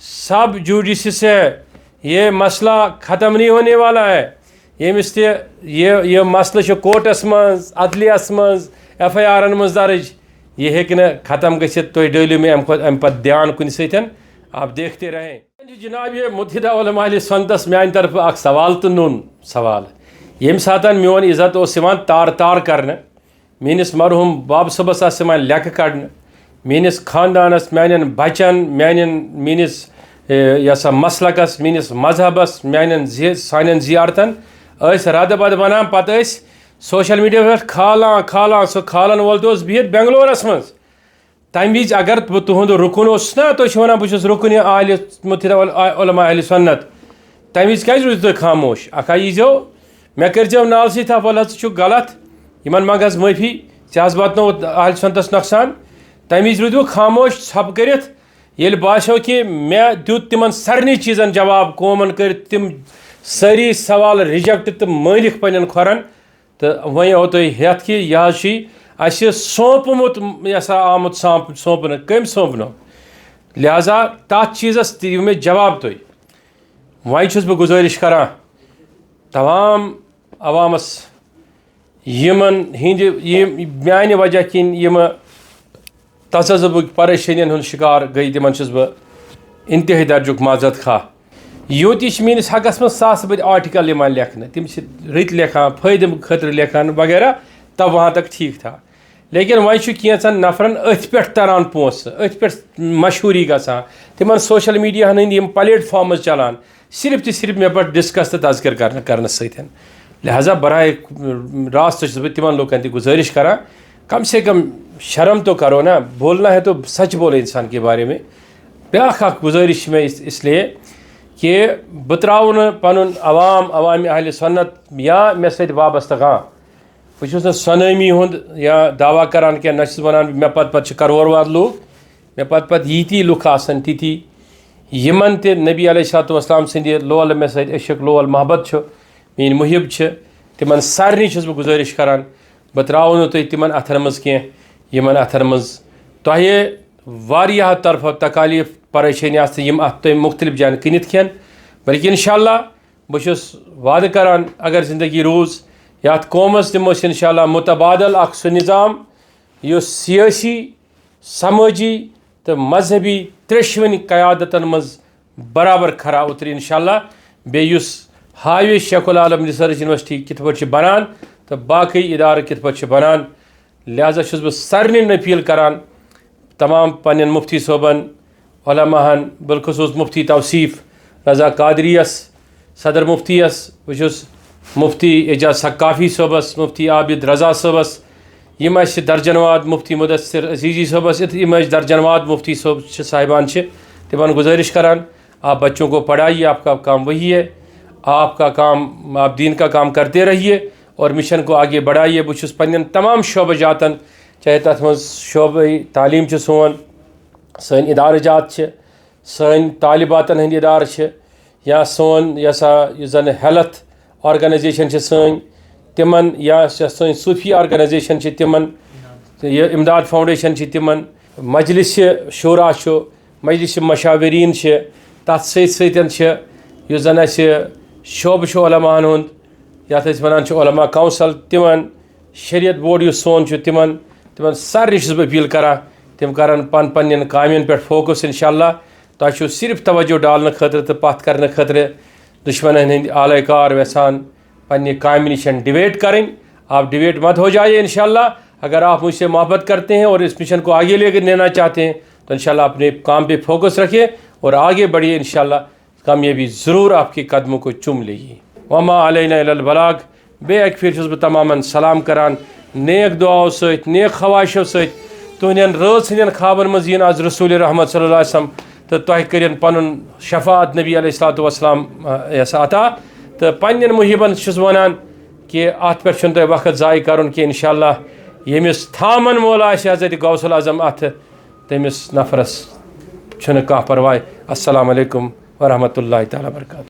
सब जुडिस है, ये मसला ख़त्म नहीं होने वाला है। ये मसला कोर्टस मज अदलियास मज FIR मज दर्ज, ये हेक न ख़त्म गसित। तो डलियो में अम पे ध्यान कुन सतन आप देखते रहें। जनाब ये मुत्तहिदा उलमा अहले सुन्नतस म्यान तरफ अख सवाल तो नून सवाल यम सात मोन इज़्ज़त ओस यिवान तार तार करने, मेनिस मरहूम बाब सबस आस यिवान लेख कड़ने, मेनिस खानदानस, म्यान बचन, मेनिस यसा मसलकस, मेनिस मजहबस, म्यान सान जियारतन रद बद बनान। पत सोशल मीडिया पे खालान सो खालन वोल तो बिहित बेंगलोरस मज। तम विज अगर बह तुहद रुकन ना तुम वन बहुत रुकन आल मुत्तहिदा उलमा अहले सुन्नत, तम विज क्या रूज तुम खामोश। अखा यीजो मे कर नाल सी वल गलत इन मंग माफ़ी ऐ वातो अहले सुन्नतस नुकसान। तम विज रूदो खामोश छप कर बासो कि मे दुत तिमन सारे चीज़न जवाब कौमन कर तिम सारी सवाल रिजेक्ट तो मालिक पन्न खोरन। तो वह ओ तुम हेत कि यह सौंपमुत यसा आमुत सौंपन कम सौंपनो, लिहाजा तथ चीज़स दियो मे जवाब। तुम वह बह गुजारिश करान तमाम अवामस यमन हिंद म्यान वजह किन यम तज़ब्बुक परेशानियन हुंद शिकार गई, तिमन बह इंतहाई दर्जुक माजरत खा। योत मेस हकस मज सास बद आर्टिकल लेखन, तम रत लेखान फ़ायदे खतर लेखान वगैरह, तब वहाँ तक ठीक था। लेकिन वह कैंसन नफरन अथ पे तरान पोस, अथ पे मशहूरी गसान, तिमन सोशल मीडिया हंद प्लेटफॉर्म चलान सिर्फ तो सिर्फ मे पे डिस्कस तो तज़किर कर सतन। लिहाजा बराए रास्त बह तिमन लोगन ती गुजारिश करान कम से कम शर्म तो करो ना, बोलना है तो सच बोलो इंसान के बारे में। ब्याख गुजारिश में इसलिए कि बह त्राव पन अवाम अहले सुन्नत या मे सत वाबस्त कह, बह सनामी हुंद या दावा करान क्या न वन मे पत करोड़वाद लोग, मे पत यीती लुक आसन तिथि यमन ते नबी अलैहिस्सलाम सद लोल मे सत इश्क लोल मोहब्बत मीन मुहिब तिमन सारे बह गुजारिश करान बह त्राव तुम तिमन अथर मज कह यमन अथर मज तह तरफ तकालीफ परेशानी आम अत तुम मुख्तलिफ जान कनित खेन। बल्कि इंशाअल्लाह बह वाद करान अगर जिंदगी रोज़ ये कौमस दिमो इंशाअल्लाह मुतबादल सह निज़ाम युस सियासी समाजी तो मजहबी त्रेशवन क़यादतन मज बराबर खरा उतर इंशाअल्लाह। बेयुस हावे शेखुल आलम रिसर्च यूनिवर्सिटी कित पे बनान तो बाकी इदार कित पे बनान। लिहाजा बह सारे अपील करान तमाम पन्न मुफ्ती सोबन उलमाहन बिलखुसूस मुफ्ती तौसीफ रज़ा कादरियस, सदर मुफ्तीयस बस मुफ्ती एजाज सकाफ़ी सोबस, मुफ्ती आबिद रज़ा सोबस, यम दर्जनवाद मुफ्ती मुदस्सिर अजीज़ी सोबस, यम दर्जनवाद मुफ्ती सोब साहिबान तिमन गुजारिश करान आप बच्चों को पढ़ाइए, आपका काम वही है, आपका काम आप दीन का काम करते रहिए और मिशन को आगे बढ़ाइए। बस पन्न तमाम शोबजातन चाहे तथ मज शोब तालीम सोन सन इदारजात सन तालिबातन हंद इदार या सोन यसा जन हेल्थ ऑर्गेनाइजेशन सन तिमन या सन सूफी ऑर्गेनाइजेशन तिमन इमदाद फाउंडेशन तिमन मजलिस शूरा मजलिस मशावरीन तथ सतन जन शोब उलमान हुंद यथ वन उलमा काउंसल तिमन शरीयत बोर्ड सोन तिमन तिमन सारे छुस बह अपील करान तिम करन पन्न कामन पे फोकस इंशाअल्लाह तुम सिर्फ तवज्जो डालने खतर तो पथ करने खतर दुश्मन हंद आलयकार वेसान पन्ने काम निश डिवेट करें। आप डिवेट मत हो जाइए इंशाअल्लाह। अगर आप मुझसे मोहब्बत करते हैं और इस मिशन को आगे लेकर लेना चाहते हैं तो इंशाअल्लाह अपने काम पे फोकस रखिए और आगे बढ़िए। इंशाअल्लाह कामयाबी ज़रूर आपके कदमों को चूम लेगी। वमा अलैना इल्लल बलाग। बे एक फिर छुस बह तमामन सलाम करान नेक दुआओं सहित नेक ख्वाहिशों सहित तुहन रन ख्वाबन मज यीन आज रसूल रहमत सल्लल्लाहु अलैहि वसल्लम तो तुह करियन पनुन शफात नबी अलैहिस्सलातु वस्सलाम अता तो पन्न मुहिबन छुस वनान कि अत पे तुम वक्त ज़ाय करुन कि इंशाअल्लाह यमिस थामन मोल आसि हज़रत गौसुल आज़म अत तमिस नफरस छुन कह परवाह। अस्सलामु अलैकुम वरहमतुल्लाहि तआला बरकातहू।